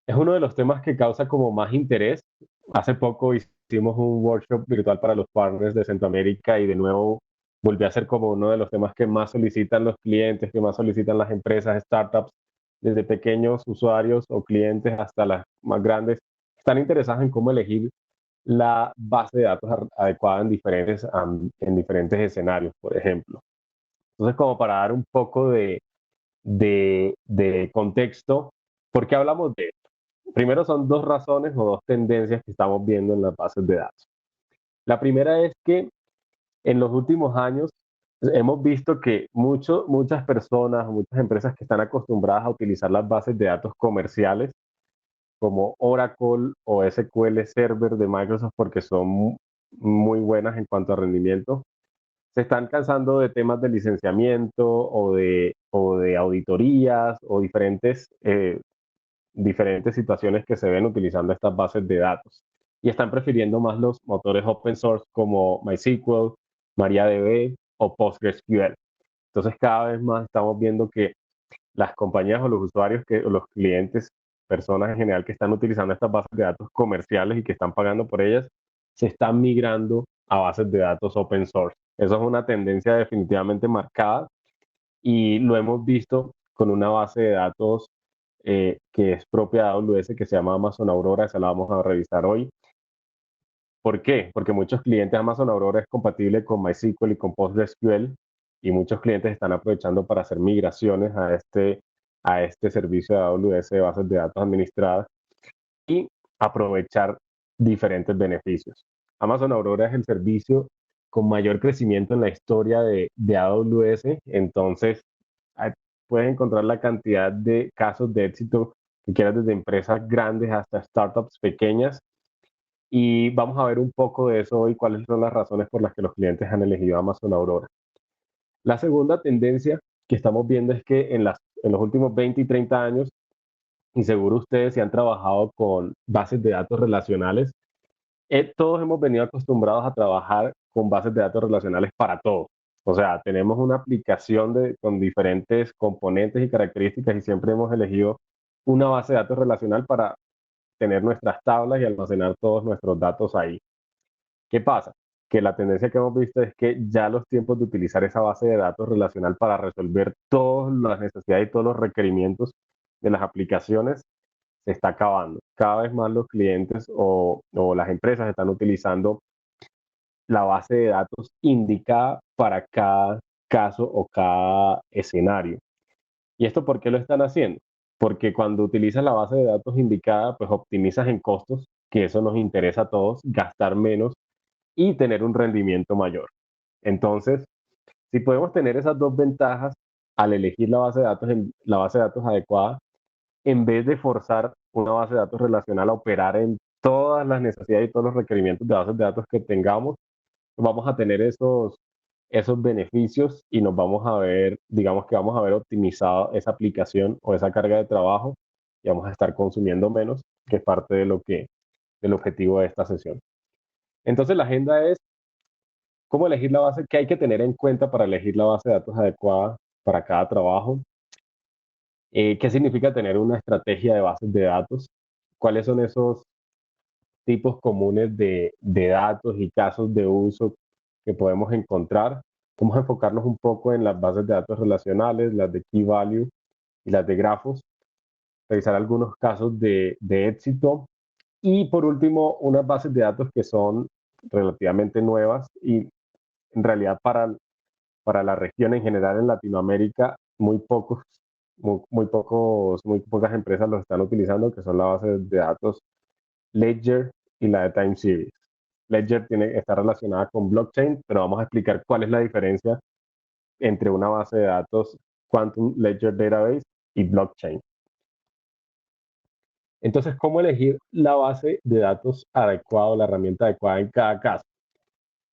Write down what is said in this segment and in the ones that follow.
Es uno de los temas que causa como más interés. Hace poco hicimos un workshop virtual para los partners de Centroamérica y de nuevo volvió a ser como uno de los temas que más solicitan los clientes, que más solicitan las empresas, startups, desde pequeños usuarios o clientes hasta las más grandes. Están interesadas en cómo elegir la base de datos adecuada en diferentes escenarios, por ejemplo. Entonces, como para dar un poco de contexto, ¿por qué hablamos de esto? Primero son dos razones o dos tendencias que estamos viendo en las bases de datos. La primera es que en los últimos años hemos visto que muchas personas o muchas empresas que están acostumbradas a utilizar las bases de datos comerciales como Oracle o SQL Server de Microsoft porque son muy buenas en cuanto a rendimiento, se están cansando de temas de licenciamiento o de auditorías o diferentes situaciones que se ven utilizando estas bases de datos. Y están prefiriendo más los motores open source como MySQL, MariaDB o PostgreSQL. Entonces cada vez más estamos viendo que las compañías o los usuarios, o los clientes, personas en general que están utilizando estas bases de datos comerciales y que están pagando por ellas, se están migrando a bases de datos open source. Eso es una tendencia definitivamente marcada y lo hemos visto con una base de datos que es propia de AWS que se llama Amazon Aurora, esa la vamos a revisar hoy. ¿Por qué? Porque muchos clientes Amazon Aurora es compatible con MySQL y con PostgreSQL y muchos clientes están aprovechando para hacer migraciones a este servicio de AWS de bases de datos administradas y aprovechar diferentes beneficios. Amazon Aurora es el servicio con mayor crecimiento en la historia de AWS, entonces ah, puedes encontrar la cantidad de casos de éxito que quieras desde empresas grandes hasta startups pequeñas y vamos a ver un poco de eso hoy, cuáles son las razones por las que los clientes han elegido Amazon Aurora. La segunda tendencia que estamos viendo es que en los últimos 20 y 30 años, y seguro ustedes si han trabajado con bases de datos relacionales, todos hemos venido acostumbrados a trabajar con bases de datos relacionales para todo. O sea, tenemos una aplicación con diferentes componentes y características y siempre hemos elegido una base de datos relacional para tener nuestras tablas y almacenar todos nuestros datos ahí. ¿Qué pasa? Que la tendencia que hemos visto es que ya los tiempos de utilizar esa base de datos relacional para resolver todas las necesidades y todos los requerimientos de las aplicaciones se está acabando. Cada vez más los clientes o las empresas están utilizando la base de datos indicada para cada caso o cada escenario. ¿Y esto por qué lo están haciendo? Porque cuando utilizas la base de datos indicada, pues optimizas en costos, que eso nos interesa a todos, gastar menos y tener un rendimiento mayor. Entonces, si podemos tener esas dos ventajas al elegir la base de datos adecuada, en vez de forzar una base de datos relacional a operar en todas las necesidades y todos los requerimientos de bases de datos que tengamos, vamos a tener esos beneficios y nos vamos a ver, digamos que vamos a ver optimizado esa aplicación o esa carga de trabajo y vamos a estar consumiendo menos, que es parte del objetivo de esta sesión. Entonces la agenda es cómo elegir la base, qué hay que tener en cuenta para elegir la base de datos adecuada para cada trabajo, qué significa tener una estrategia de bases de datos, cuáles son esos tipos comunes de datos y casos de uso que podemos encontrar. Vamos a enfocarnos un poco en las bases de datos relacionales, las de Key Value y las de grafos, revisar algunos casos de éxito y por último unas bases de datos que son relativamente nuevas y en realidad para la región en general en Latinoamérica muy pocas empresas lo están utilizando, que son la base de datos Ledger y la de Time Series. Ledger está relacionada con blockchain, pero vamos a explicar cuál es la diferencia entre una base de datos Quantum Ledger Database y blockchain. Entonces, ¿cómo elegir la base de datos adecuada o la herramienta adecuada en cada caso?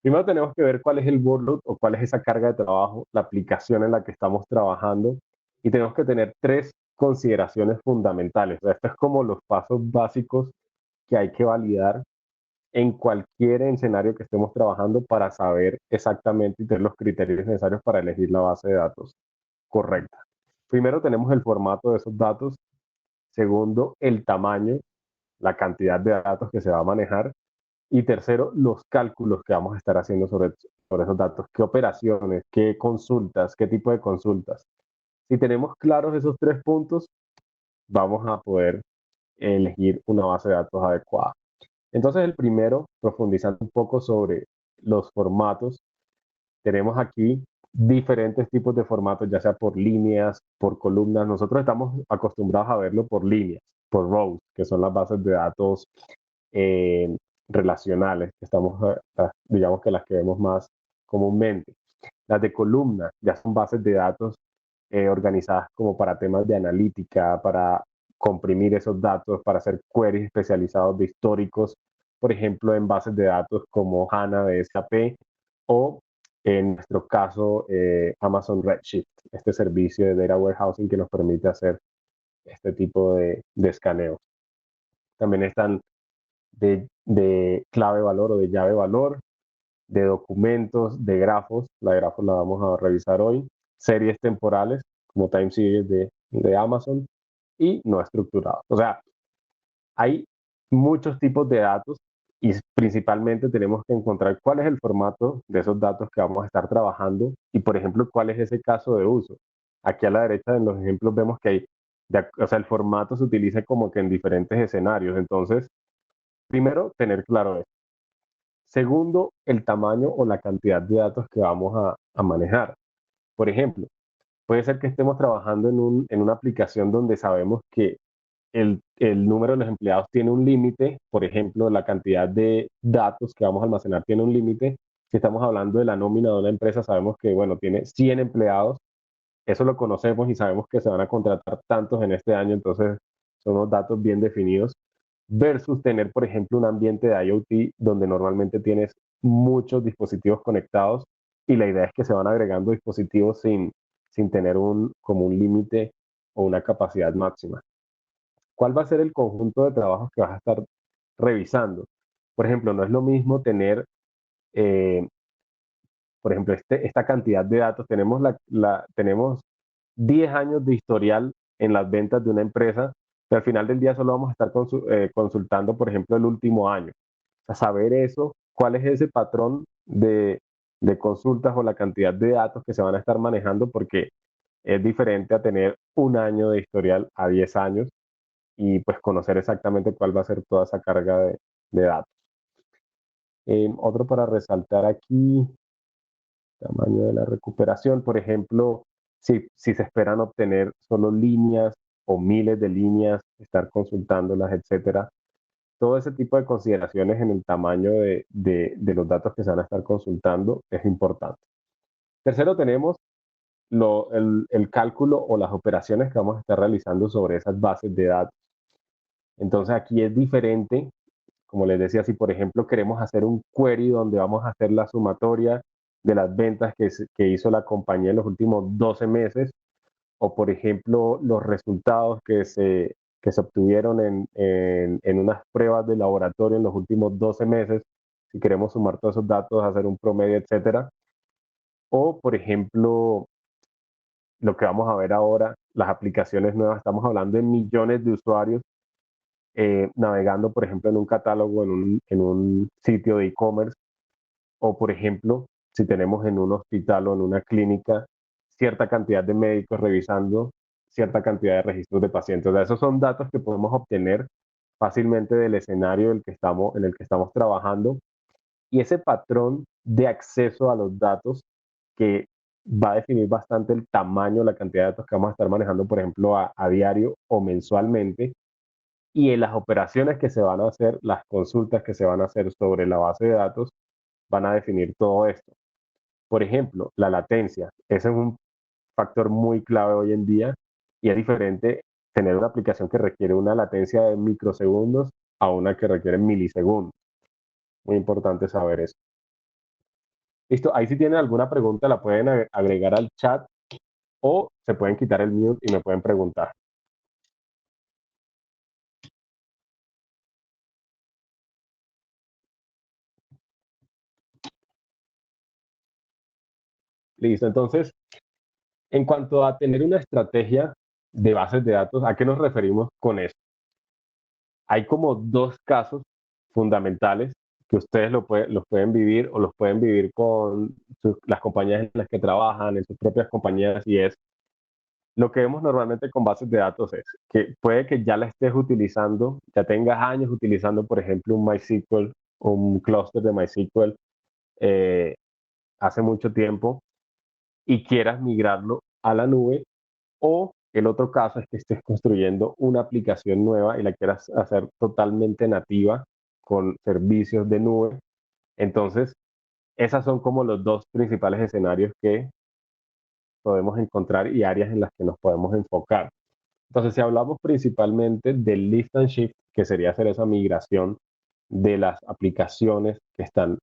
Primero tenemos que ver cuál es el workload o cuál es esa carga de trabajo, la aplicación en la que estamos trabajando y tenemos que tener tres consideraciones fundamentales. O sea, esto es como los pasos básicos que hay que validar en cualquier escenario que estemos trabajando para saber exactamente y tener los criterios necesarios para elegir la base de datos correcta. Primero tenemos el formato de esos datos. Segundo, el tamaño, la cantidad de datos que se va a manejar. Y tercero, los cálculos que vamos a estar haciendo sobre esos datos. ¿Qué operaciones? ¿Qué consultas? ¿Qué tipo de consultas? Si tenemos claros esos tres puntos, vamos a poder elegir una base de datos adecuada. Entonces, el primero, profundizando un poco sobre los formatos, tenemos aquí diferentes tipos de formatos, ya sea por líneas, por columnas. Nosotros estamos acostumbrados a verlo por líneas, por rows, que son las bases de datos eh, relacionales, que estamos, digamos que las que vemos más comúnmente. Las de columna ya son bases de datos organizadas como para temas de analítica, para comprimir esos datos, para hacer queries especializados de históricos, por ejemplo, en bases de datos como HANA de SAP o en nuestro caso Amazon Redshift, este servicio de data warehousing que nos permite hacer este tipo de escaneos. También están de clave valor o de llave valor, de documentos, de grafos. La grafos la vamos a revisar hoy. Series temporales, como time series de Amazon, y no estructurados. O sea, hay muchos tipos de datos y principalmente tenemos que encontrar cuál es el formato de esos datos que vamos a estar trabajando y, por ejemplo, cuál es ese caso de uso. Aquí a la derecha en los ejemplos vemos que hay, o sea, el formato se utiliza como que en diferentes escenarios. Entonces, primero, tener claro eso. Segundo, el tamaño o la cantidad de datos que vamos a manejar. Por ejemplo, puede ser que estemos trabajando en una aplicación donde sabemos que el número de los empleados tiene un límite, por ejemplo, la cantidad de datos que vamos a almacenar tiene un límite. Si estamos hablando de la nómina de una empresa, sabemos que, bueno, tiene 100 empleados, eso lo conocemos y sabemos que se van a contratar tantos en este año, entonces son unos datos bien definidos, versus tener, por ejemplo, un ambiente de IoT donde normalmente tienes muchos dispositivos conectados y la idea es que se van agregando dispositivos sin tener como un límite o una capacidad máxima. ¿Cuál va a ser el conjunto de trabajos que vas a estar revisando? Por ejemplo, no es lo mismo tener, eh, por ejemplo, esta cantidad de datos. Tenemos 10 años de historial en las ventas de una empresa, pero al final del día solo vamos a estar consultando, por ejemplo, el último año. A saber eso, cuál es ese patrón de consultas o la cantidad de datos que se van a estar manejando, porque es diferente a tener un año de historial a 10 años y pues conocer exactamente cuál va a ser toda esa carga de datos. Otro para resaltar aquí, tamaño de la recuperación, por ejemplo, si se esperan obtener solo líneas o miles de líneas, estar consultándolas, etcétera. Todo ese tipo de consideraciones en el tamaño de los datos que se van a estar consultando es importante. Tercero, tenemos el cálculo o las operaciones que vamos a estar realizando sobre esas bases de datos. Entonces aquí es diferente, como les decía, si por ejemplo queremos hacer un query donde vamos a hacer la sumatoria de las ventas que hizo la compañía en los últimos 12 meses, o por ejemplo los resultados que se obtuvieron en unas pruebas de laboratorio en los últimos 12 meses, si queremos sumar todos esos datos, hacer un promedio, etcétera. O por ejemplo, lo que vamos a ver ahora, las aplicaciones nuevas, estamos hablando de millones de usuarios navegando, por ejemplo, en un catálogo, en un sitio de e-commerce, o por ejemplo, si tenemos en un hospital o en una clínica cierta cantidad de médicos revisando cierta cantidad de registros de pacientes. O sea, esos son datos que podemos obtener fácilmente del escenario en el que estamos trabajando y ese patrón de acceso a los datos que va a definir bastante el tamaño, la cantidad de datos que vamos a estar manejando, por ejemplo, a diario o mensualmente, y en las operaciones que se van a hacer, las consultas que se van a hacer sobre la base de datos, van a definir todo esto. Por ejemplo, la latencia. Ese es un factor muy clave hoy en día y es diferente tener una aplicación que requiere una latencia de microsegundos a una que requiere milisegundos. Muy importante saber eso. Listo, ahí si tienen alguna pregunta la pueden agregar al chat o se pueden quitar el mute y me pueden preguntar. Listo, entonces, en cuanto a tener una estrategia de bases de datos. ¿A qué nos referimos con eso? Hay como dos casos fundamentales que ustedes los pueden vivir o los pueden vivir con las compañías en las que trabajan, en sus propias compañías, y es lo que vemos normalmente con bases de datos es que puede que ya la estés utilizando, ya tengas años utilizando, por ejemplo, un MySQL, un clúster de MySQL eh, hace mucho tiempo y quieras migrarlo a la nube, o el otro caso es que estés construyendo una aplicación nueva y la quieras hacer totalmente nativa con servicios de nube. Entonces, esas son como los dos principales escenarios que podemos encontrar y áreas en las que nos podemos enfocar. Entonces, si hablamos principalmente del lift and shift, que sería hacer esa migración de las aplicaciones que están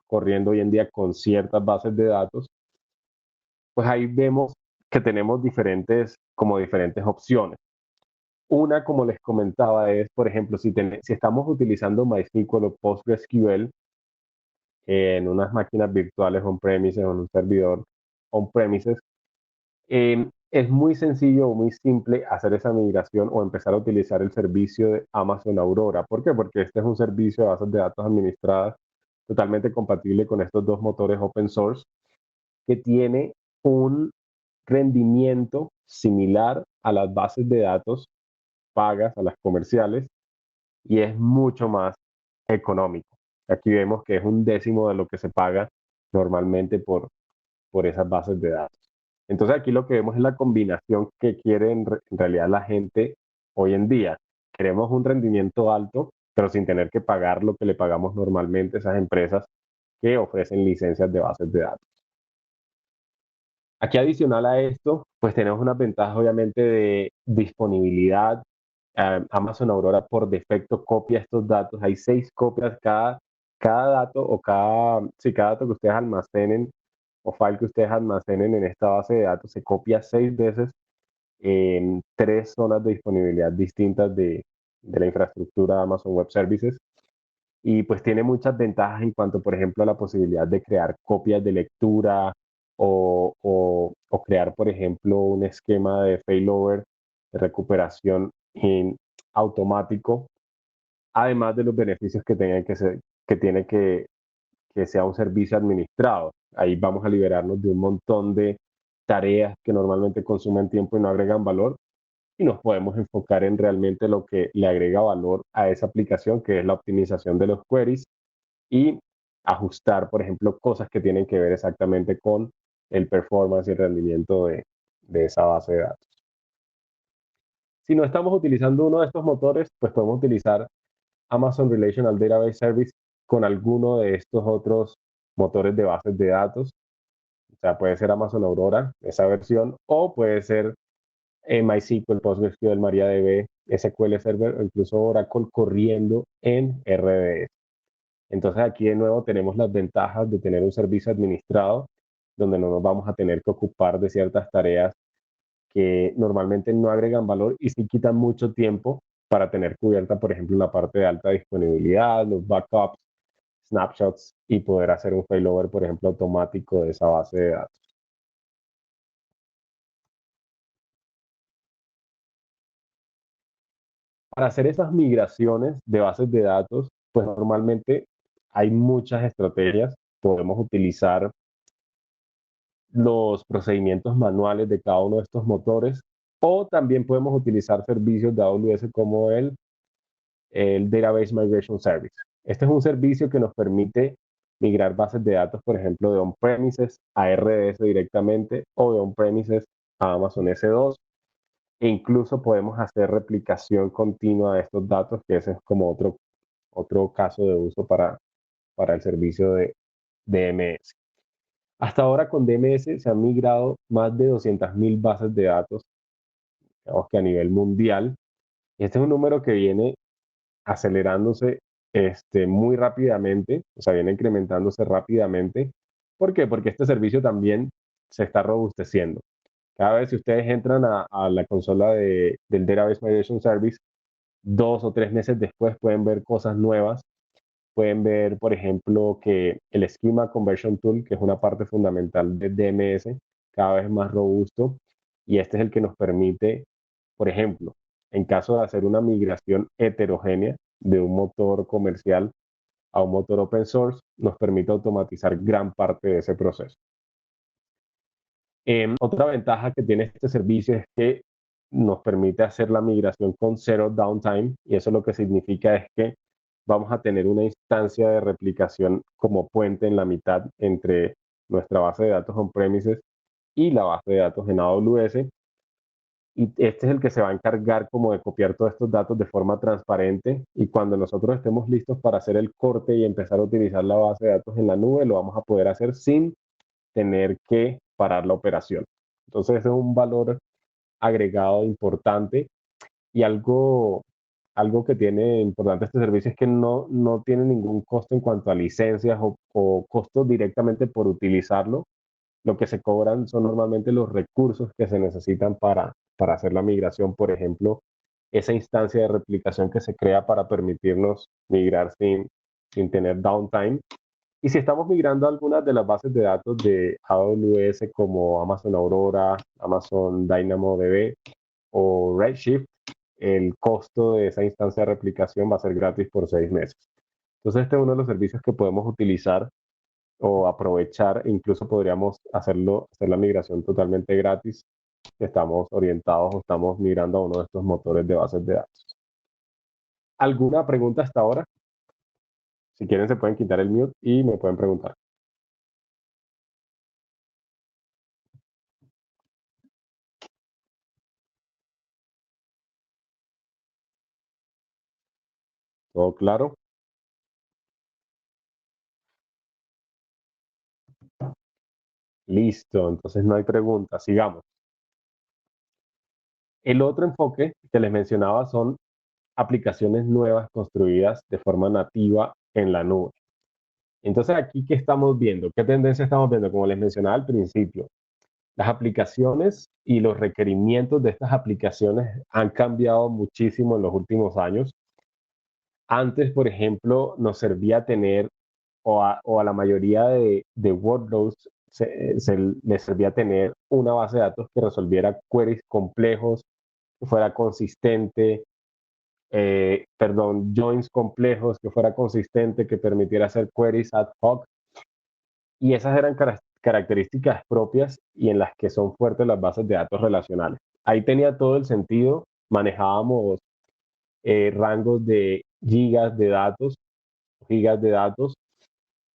corriendo hoy en día con ciertas bases de datos, pues ahí vemos que tenemos diferentes opciones. Una, como les comentaba, es, por ejemplo, si estamos utilizando MySQL o PostgreSQL en unas máquinas virtuales on-premises o en un servidor on-premises, es muy sencillo o muy simple hacer esa migración o empezar a utilizar el servicio de Amazon Aurora. ¿Por qué? Porque este es un servicio de bases de datos administradas totalmente compatible con estos dos motores open source, que tiene un rendimiento similar a las bases de datos pagas, a las comerciales, y es mucho más económico. Aquí vemos que es un décimo de lo que se paga normalmente por esas bases de datos. Entonces aquí lo que vemos es la combinación que quiere en realidad la gente hoy en día. Queremos un rendimiento alto, pero sin tener que pagar lo que le pagamos normalmente a esas empresas que ofrecen licencias de bases de datos. Aquí adicional a esto, pues tenemos unas ventajas obviamente de disponibilidad. Amazon Aurora por defecto copia estos datos. Hay 6 copias cada dato o cada dato que ustedes almacenen o file que ustedes almacenen en esta base de datos se copia 6 veces en 3 zonas de disponibilidad distintas de la infraestructura de Amazon Web Services. Y pues tiene muchas ventajas en cuanto, por ejemplo, a la posibilidad de crear copias de lectura o crear, por ejemplo, un esquema de failover, de recuperación en automático, además de los beneficios que, que tiene que sea un servicio administrado. Ahí vamos a liberarnos de un montón de tareas que normalmente consumen tiempo y no agregan valor, y nos podemos enfocar en realmente lo que le agrega valor a esa aplicación, que es la optimización de los queries y ajustar, por ejemplo, cosas que tienen que ver exactamente con el performance y el rendimiento de esa base de datos. Si no estamos utilizando uno de estos motores, pues podemos utilizar Amazon Relational Database Service con alguno de estos otros motores de bases de datos. O sea, puede ser Amazon Aurora, esa versión, o puede ser MySQL, PostgreSQL, MariaDB, SQL Server o incluso Oracle corriendo en RDS. Entonces aquí de nuevo tenemos las ventajas de tener un servicio administrado donde no nos vamos a tener que ocupar de ciertas tareas que normalmente no agregan valor y sí quitan mucho tiempo para tener cubierta, por ejemplo, la parte de alta disponibilidad, los backups, snapshots y poder hacer un failover, por ejemplo, automático de esa base de datos. Para hacer esas migraciones de bases de datos, pues normalmente hay muchas estrategias. Podemos utilizar los procedimientos manuales de cada uno de estos motores, o también podemos utilizar servicios de AWS como el Database Migration Service. Este es un servicio que nos permite migrar bases de datos, por ejemplo, de on-premises a RDS directamente o de on-premises a Amazon S2, e incluso podemos hacer replicación continua de estos datos, que ese es como otro caso de uso para el servicio de DMS. Hasta ahora con DMS se han migrado más de 200.000 bases de datos, digamos que a nivel mundial. Y este es un número que viene acelerándose muy rápidamente, o sea, viene incrementándose rápidamente. ¿Por qué? Porque este servicio también se está robusteciendo. Cada vez que ustedes entran a la consola del Database Migration Service, 2 o 3 meses después pueden ver cosas nuevas. Pueden ver, por ejemplo, que el Schema Conversion Tool, que es una parte fundamental de DMS, cada vez es más robusto, y este es el que nos permite Por ejemplo, en caso de hacer una migración heterogénea de un motor comercial a un motor open source, nos permite automatizar gran parte de ese proceso. Otra ventaja que tiene este servicio es que nos permite hacer la migración con cero downtime, y eso lo que significa es que vamos a tener una instancia de replicación como puente en la mitad entre nuestra base de datos on-premises y la base de datos en AWS, y este es el que se va a encargar como de copiar todos estos datos de forma transparente, y cuando nosotros estemos listos para hacer el corte y empezar a utilizar la base de datos en la nube, lo vamos a poder hacer sin tener que parar la operación. Entonces, ese es un valor agregado importante, y algo que tiene importante este servicio es que no tiene ningún costo en cuanto a licencias o costos directamente por utilizarlo. Lo que se cobran son normalmente los recursos que se necesitan para hacer la migración. Por ejemplo, esa instancia de replicación que se crea para permitirnos migrar sin tener downtime. Y si estamos migrando algunas de las bases de datos de AWS como Amazon Aurora, Amazon DynamoDB o Redshift, el costo de esa instancia de replicación va a ser gratis por 6 meses. Entonces, este es uno de los servicios que podemos utilizar o aprovechar. Incluso podríamos hacer la migración totalmente gratis si estamos orientados o estamos migrando a uno de estos motores de bases de datos. ¿Alguna pregunta hasta ahora? Si quieren se pueden quitar el mute y me pueden preguntar. ¿Todo claro? Listo, entonces no hay preguntas, sigamos. El otro enfoque que les mencionaba son aplicaciones nuevas construidas de forma nativa en la nube. Entonces, aquí, ¿qué estamos viendo? ¿Qué tendencia estamos viendo? Como les mencionaba al principio, las aplicaciones y los requerimientos de estas aplicaciones han cambiado muchísimo en los últimos años. Antes, por ejemplo, nos servía tener, o a la mayoría de workloads, les servía tener una base de datos que resolviera queries complejos, que fuera consistente, joins complejos, que fuera consistente, que permitiera hacer queries ad hoc. Y esas eran características propias y en las que son fuertes las bases de datos relacionales. Ahí tenía todo el sentido, manejábamos rangos de gigas de datos,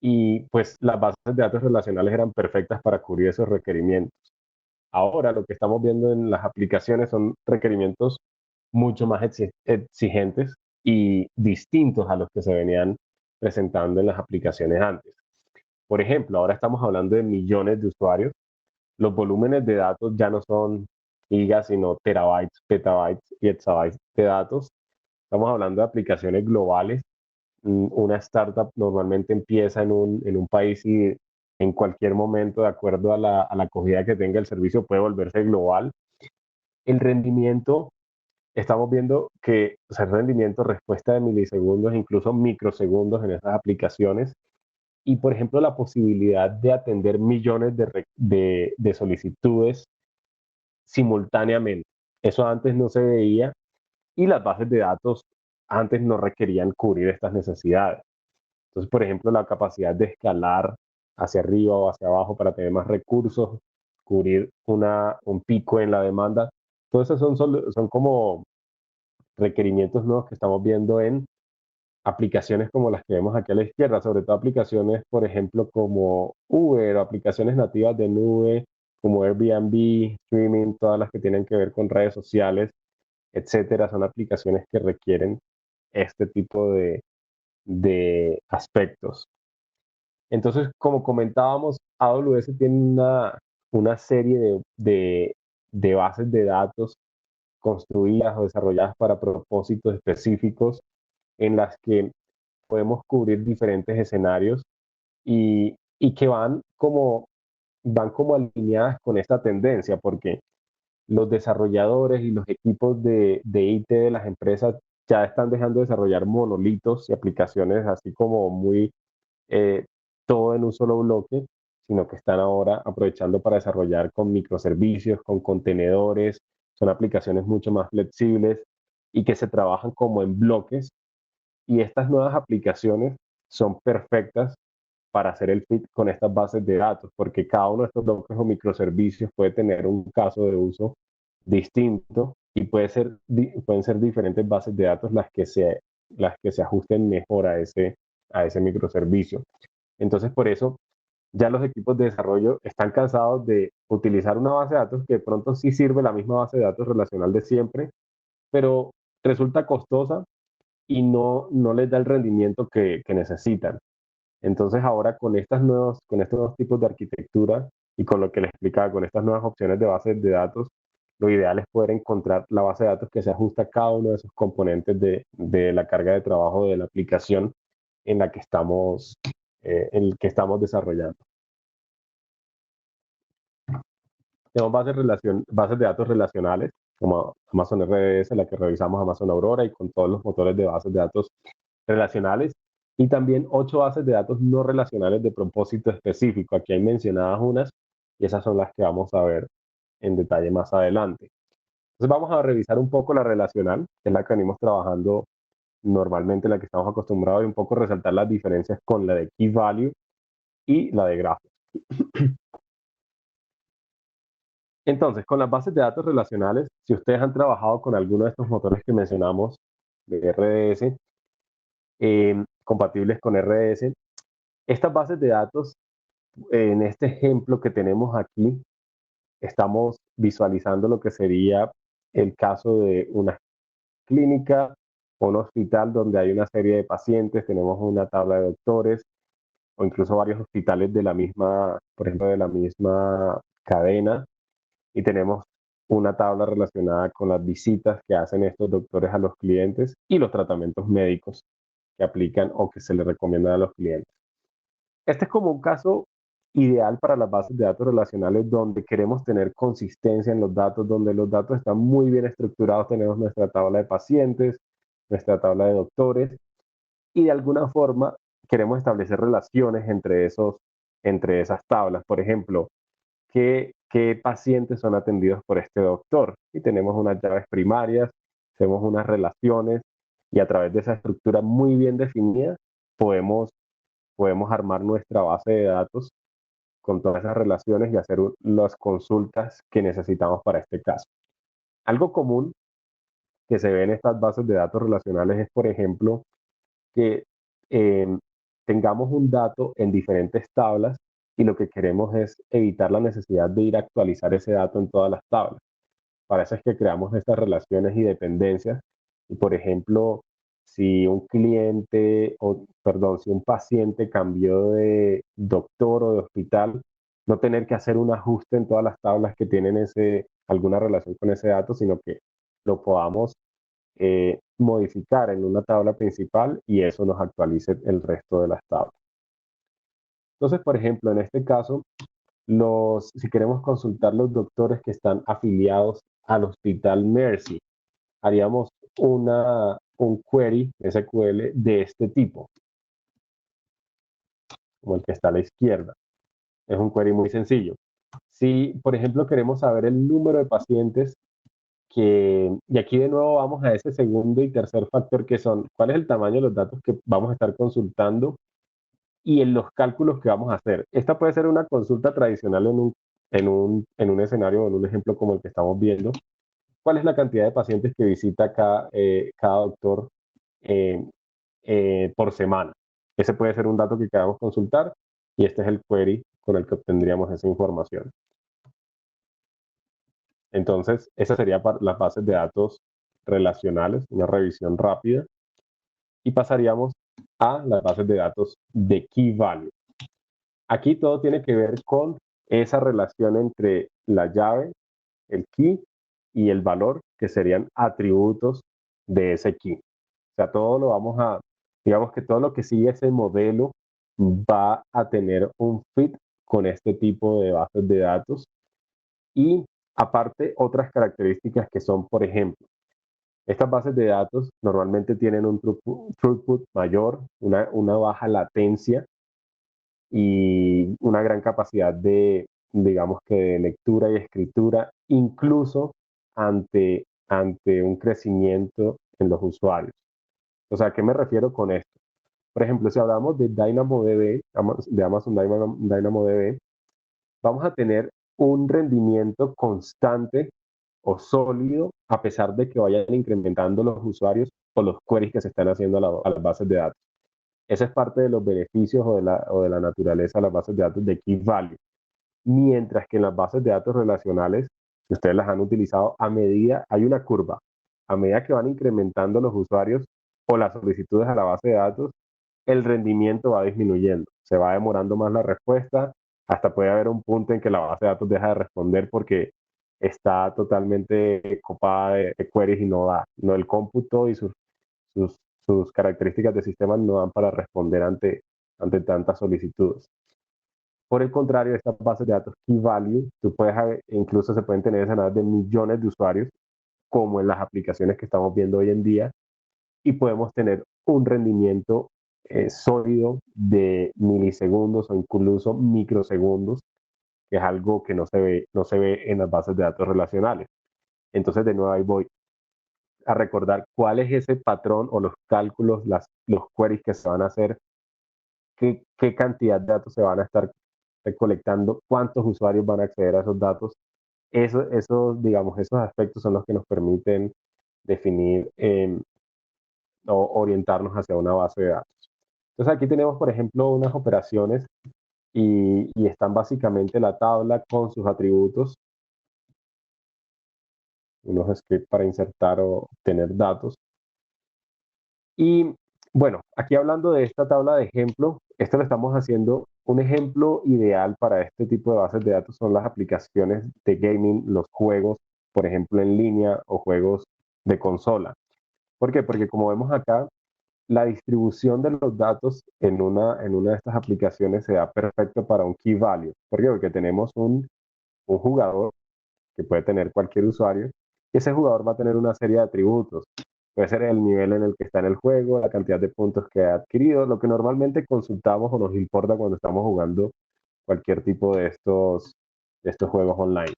y pues las bases de datos relacionales eran perfectas para cubrir esos requerimientos. Ahora lo que estamos viendo en las aplicaciones son requerimientos mucho más exigentes y distintos a los que se venían presentando en las aplicaciones antes. Por ejemplo, ahora estamos hablando de millones de usuarios. Los volúmenes de datos ya no son gigas, sino terabytes, petabytes y exabytes de datos. Estamos hablando de aplicaciones globales. Una startup normalmente empieza en un país y en cualquier momento, de acuerdo a la acogida que tenga el servicio, puede volverse global. El rendimiento, estamos viendo que, o sea, el rendimiento, respuesta de milisegundos, incluso microsegundos en esas aplicaciones. Y, por ejemplo, la posibilidad de atender millones de solicitudes simultáneamente. Eso antes no se veía, y las bases de datos antes no requerían cubrir estas necesidades. Entonces, por ejemplo, la capacidad de escalar hacia arriba o hacia abajo para tener más recursos, cubrir un pico en la demanda, todo eso son como requerimientos nuevos que estamos viendo en aplicaciones como las que vemos aquí a la izquierda, sobre todo aplicaciones, por ejemplo, como Uber, o aplicaciones nativas de nube, como Airbnb, streaming, todas las que tienen que ver con redes sociales, etcétera. Son aplicaciones que requieren este tipo de aspectos. Entonces, como comentábamos, AWS tiene una serie de bases de datos construidas o desarrolladas para propósitos específicos, en las que podemos cubrir diferentes escenarios, y que van como alineadas con esta tendencia, porque los desarrolladores y los equipos de IT de las empresas ya están dejando de desarrollar monolitos y aplicaciones así como muy eh, todo en un solo bloque, sino que están ahora aprovechando para desarrollar con microservicios, con contenedores, son aplicaciones mucho más flexibles y que se trabajan como en bloques. Y estas nuevas aplicaciones son perfectas para hacer el fit con estas bases de datos, porque cada uno de estos bloques o microservicios puede tener un caso de uso distinto y pueden ser diferentes bases de datos las que se ajusten mejor a ese microservicio. Entonces, por eso, ya los equipos de desarrollo están cansados de utilizar una base de datos que de pronto sí sirve la misma base de datos relacional de siempre, pero resulta costosa y no les da el rendimiento que necesitan. Entonces ahora con estos nuevos tipos de arquitectura y con lo que les explicaba, con estas nuevas opciones de bases de datos, lo ideal es poder encontrar la base de datos que se ajusta a cada uno de esos componentes de la carga de trabajo de la aplicación en la que en el que estamos desarrollando. Tenemos bases de datos relacionales, como Amazon RDS, la que revisamos Amazon Aurora y con todos los motores de bases de datos relacionales. Y también 8 bases de datos no relacionales de propósito específico. Aquí hay mencionadas unas y esas son las que vamos a ver en detalle más adelante. Entonces vamos a revisar un poco la relacional, que es la que venimos trabajando normalmente, la que estamos acostumbrados, y un poco resaltar las diferencias con la de Key Value y la de Graph. Entonces, con las bases de datos relacionales, si ustedes han trabajado con alguno de estos motores que mencionamos de RDS, compatibles con RDS, estas bases de datos, en este ejemplo que tenemos aquí, estamos visualizando lo que sería el caso de una clínica o un hospital donde hay una serie de pacientes, tenemos una tabla de doctores o incluso varios hospitales de la misma, por ejemplo, de la misma cadena, y tenemos una tabla relacionada con las visitas que hacen estos doctores a los clientes y los tratamientos médicos que aplican o que se les recomiendan a los clientes. Este es como un caso ideal para las bases de datos relacionales donde queremos tener consistencia en los datos, donde los datos están muy bien estructurados, tenemos nuestra tabla de pacientes, nuestra tabla de doctores y de alguna forma queremos establecer relaciones entre esas tablas. Por ejemplo, qué pacientes son atendidos por este doctor. Y tenemos unas llaves primarias, hacemos unas relaciones y a través de esa estructura muy bien definida podemos, podemos armar nuestra base de datos con todas esas relaciones y hacer las consultas que necesitamos para este caso. Algo común que se ve en estas bases de datos relacionales es, por ejemplo, que eh, tengamos un dato en diferentes tablas y lo que queremos es evitar la necesidad de ir a actualizar ese dato en todas las tablas. Para eso es que creamos estas relaciones y dependencias. Y por ejemplo, si un cliente, o perdón, si un paciente cambió de doctor o de hospital, no tener que hacer un ajuste en todas las tablas que tienen alguna relación con ese dato, sino que lo podamos modificar en una tabla principal y eso nos actualice el resto de las tablas. Entonces, por ejemplo, en este caso, si queremos consultar los doctores que están afiliados al Hospital Mercy, haríamos un query SQL de este tipo, como el que está a la izquierda. Es un query muy sencillo. Si, por ejemplo, queremos saber el número de pacientes y aquí de nuevo vamos a ese segundo y tercer factor que son cuál es el tamaño de los datos que vamos a estar consultando y en los cálculos que vamos a hacer. Esta puede ser una consulta tradicional en un escenario o en un ejemplo como el que estamos viendo. ¿Cuál es la cantidad de pacientes que visita cada doctor eh, por semana? Ese puede ser un dato que queramos consultar y este es el query con el que obtendríamos esa información. Entonces, esa sería para las bases de datos relacionales, una revisión rápida. Y pasaríamos a las bases de datos de Key Value. Aquí todo tiene que ver con esa relación entre la llave, el key y el valor, que serían atributos de ese key. O sea, digamos que todo lo que sigue ese modelo va a tener un fit con este tipo de bases de datos. Y aparte, otras características que son, por ejemplo, estas bases de datos normalmente tienen un throughput mayor, una baja latencia y una gran capacidad digamos que de lectura y escritura, incluso ante un crecimiento en los usuarios. O sea, ¿a qué me refiero con esto? Por ejemplo, si hablamos de DynamoDB, de Amazon DynamoDB, vamos a tener un rendimiento constante o sólido a pesar de que vayan incrementando los usuarios o los queries que se están haciendo a las bases de datos. Ese es parte de los beneficios o de la naturaleza de las bases de datos de Key Value. Mientras que en las bases de datos relacionales, si ustedes las han utilizado, hay una curva, a medida que van incrementando los usuarios o las solicitudes a la base de datos, el rendimiento va disminuyendo, se va demorando más la respuesta, hasta puede haber un punto en que la base de datos deja de responder porque está totalmente copada de queries y no el cómputo y sus, sus características de sistema no dan para responder ante tantas solicitudes. Por el contrario, estas bases de datos Key Value, incluso se pueden tener escenarios de millones de usuarios, como en las aplicaciones que estamos viendo hoy en día, y podemos tener un rendimiento sólido de milisegundos o incluso microsegundos, que es algo que no se ve en las bases de datos relacionales. Entonces, de nuevo ahí voy a recordar cuál es ese patrón o los cálculos, los queries que se van a hacer, qué cantidad de datos se van a estar recolectando, cuántos usuarios van a acceder a esos datos. Digamos, esos aspectos son los que nos permiten definir o orientarnos hacia una base de datos. Entonces aquí tenemos, por ejemplo, unas operaciones y están básicamente la tabla con sus atributos, unos scripts para insertar o obtener datos. Y bueno, aquí hablando de esta tabla de ejemplo, esto lo estamos haciendo, un ejemplo ideal para este tipo de bases de datos son las aplicaciones de gaming, los juegos, por ejemplo, en línea o juegos de consola. ¿Por qué? Porque como vemos acá, la distribución de los datos en una de estas aplicaciones se da perfecto para un key value. ¿Por qué? Porque tenemos un jugador que puede tener cualquier usuario, y ese jugador va a tener una serie de atributos. Puede ser el nivel en el que está en el juego, la cantidad de puntos que ha adquirido, lo que normalmente consultamos o nos importa cuando estamos jugando cualquier tipo de estos juegos online.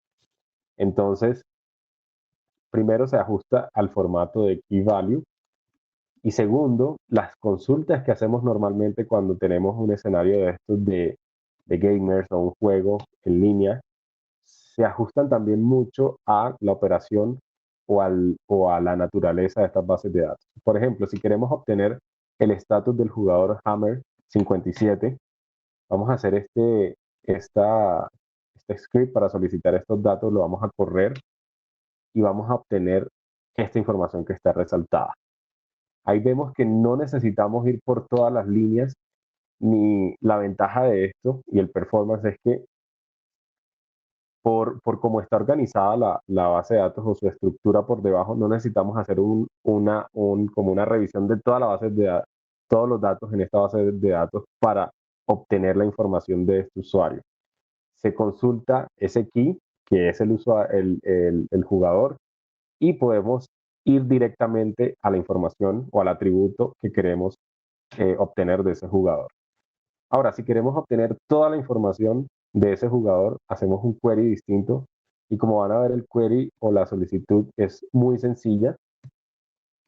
Entonces, primero se ajusta al formato de key value y segundo, las consultas que hacemos normalmente cuando tenemos un escenario de estos de gamers o un juego en línea se ajustan también mucho a la operación o a la naturaleza de estas bases de datos. Por ejemplo, si queremos obtener el estatus del jugador Hammer 57, vamos a hacer este script para solicitar estos datos, lo vamos a correr y vamos a obtener esta información que está resaltada. Ahí vemos que no necesitamos ir por todas las líneas, ni la ventaja de esto y el performance es que por cómo está organizada la base de datos o su estructura por debajo, no necesitamos hacer como una revisión de toda la base de datos, todos los datos en esta base de datos para obtener la información de este usuario. Se consulta ese key, que es el jugador, y podemos ir directamente a la información o al atributo que queremos obtener de ese jugador. Ahora, si queremos obtener toda la información de ese jugador, hacemos un query distinto y como van a ver el query o la solicitud es muy sencilla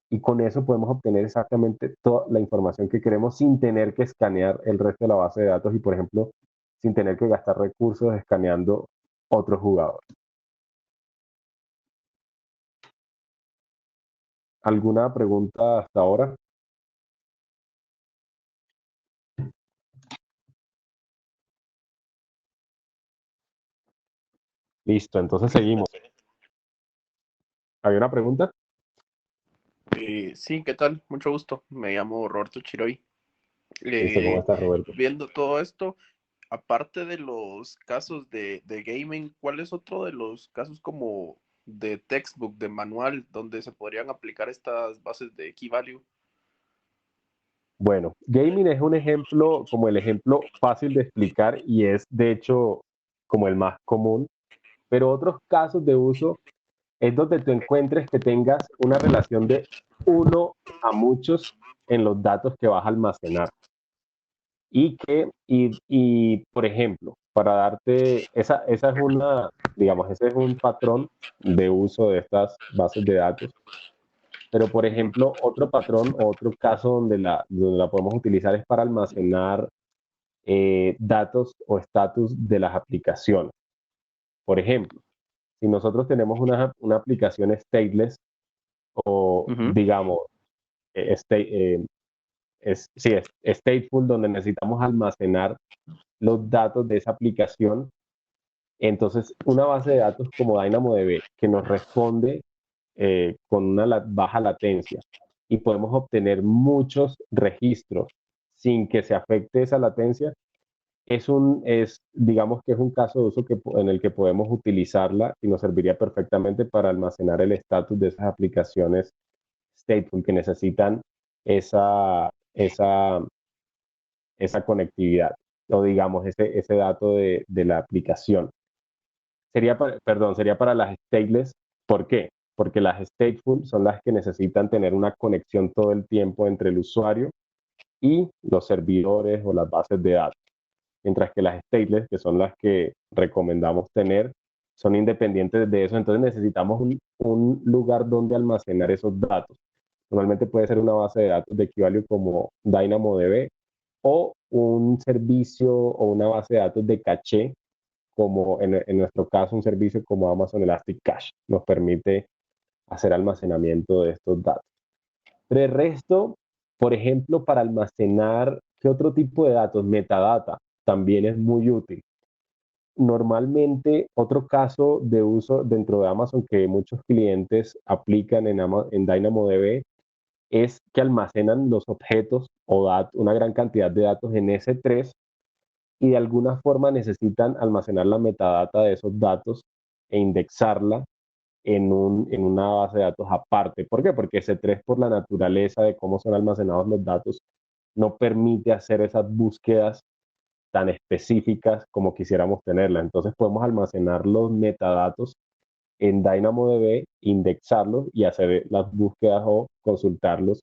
y con eso podemos obtener exactamente toda la información que queremos sin tener que escanear el resto de la base de datos y, por ejemplo, sin tener que gastar recursos escaneando otro jugador. ¿Alguna pregunta hasta ahora? Listo, entonces seguimos. ¿Hay una pregunta? Sí, ¿qué tal? Mucho gusto. Me llamo Roberto Chiroy. Listo, ¿cómo Eh, estás, Roberto? Viendo todo esto, aparte de los casos de gaming, ¿cuál es otro de los casos como de textbook, de manual, donde se podrían aplicar estas bases de key value? Bueno, gaming es un ejemplo, como el ejemplo fácil de explicar y es de hecho como el más común, pero otros casos de uso es donde tú encuentres que tengas una relación de uno a muchos en los datos que vas a almacenar. Por ejemplo, para darte, esa es digamos, ese es un patrón de uso de estas bases de datos. Pero, por ejemplo, otro patrón o otro caso donde la podemos utilizar es para almacenar datos o estatus de las aplicaciones. Por ejemplo, si nosotros tenemos una aplicación stateless o, Ujú. digamos, sí, es stateful, donde necesitamos almacenar los datos de esa aplicación, entonces una base de datos como DynamoDB que nos responde con una baja latencia y podemos obtener muchos registros sin que se afecte esa latencia, digamos que es un caso de uso en el que podemos utilizarla y nos serviría perfectamente para almacenar el estatus de esas aplicaciones stateful que necesitan esa, esa, esa conectividad o digamos ese dato de la aplicación. Sería para las stateless. ¿Por qué? Porque las stateful son las que necesitan tener una conexión todo el tiempo entre el usuario y los servidores o las bases de datos. Mientras que las stateless, que son las que recomendamos tener, son independientes de eso. Entonces necesitamos un lugar donde almacenar esos datos. Normalmente puede ser una base de datos de equivalio como DynamoDB o un servicio o una base de datos de caché como en nuestro caso un servicio como Amazon Elastic Cache nos permite hacer almacenamiento de estos datos. Pero el resto, por ejemplo, para almacenar, ¿qué otro tipo de datos? Metadata también es muy útil. Normalmente, otro caso de uso dentro de Amazon que muchos clientes aplican en DynamoDB es que almacenan los objetos o una gran cantidad de datos en S3 y de alguna forma necesitan almacenar la metadata de esos datos e indexarla en una base de datos aparte. ¿Por qué? Porque S3 por la naturaleza de cómo son almacenados los datos no permite hacer esas búsquedas tan específicas como quisiéramos tenerlas. Entonces podemos almacenar los metadatos en DynamoDB, indexarlos y hacer las búsquedas o consultarlos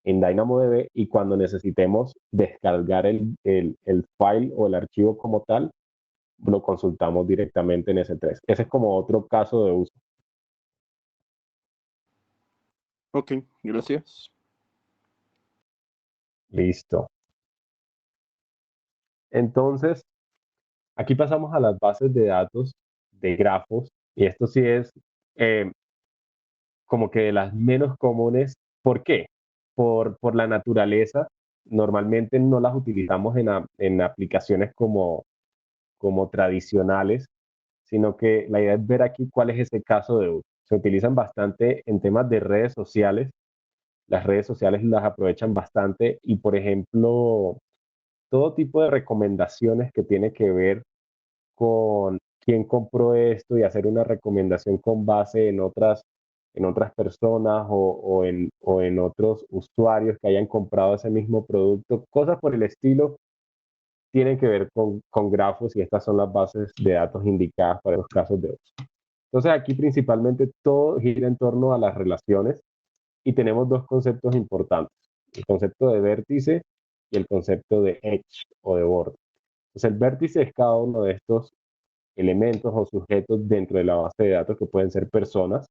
en DynamoDB y cuando necesitemos descargar el file o el archivo como tal, lo consultamos directamente en S3. Ese es como otro caso de uso. Ok, gracias. Listo. Entonces, aquí pasamos a las bases de datos de grafos y esto sí es eh, como que de las menos comunes. ¿Por qué? Por la naturaleza. Normalmente no las utilizamos en aplicaciones como tradicionales, sino que la idea es ver aquí cuál es ese caso de uso. Se utilizan bastante en temas de redes sociales. Las redes sociales las aprovechan bastante y, por ejemplo, todo tipo de recomendaciones que tiene que ver con quién compró esto y hacer una recomendación con base en otras personas o en otros usuarios que hayan comprado ese mismo producto, cosas por el estilo, tienen que ver con grafos y estas son las bases de datos indicadas para los casos de uso. Entonces aquí principalmente todo gira en torno a las relaciones y tenemos dos conceptos importantes, el concepto de vértice y el concepto de edge o de borde. Entonces el vértice es cada uno de estos elementos o sujetos dentro de la base de datos que pueden ser personas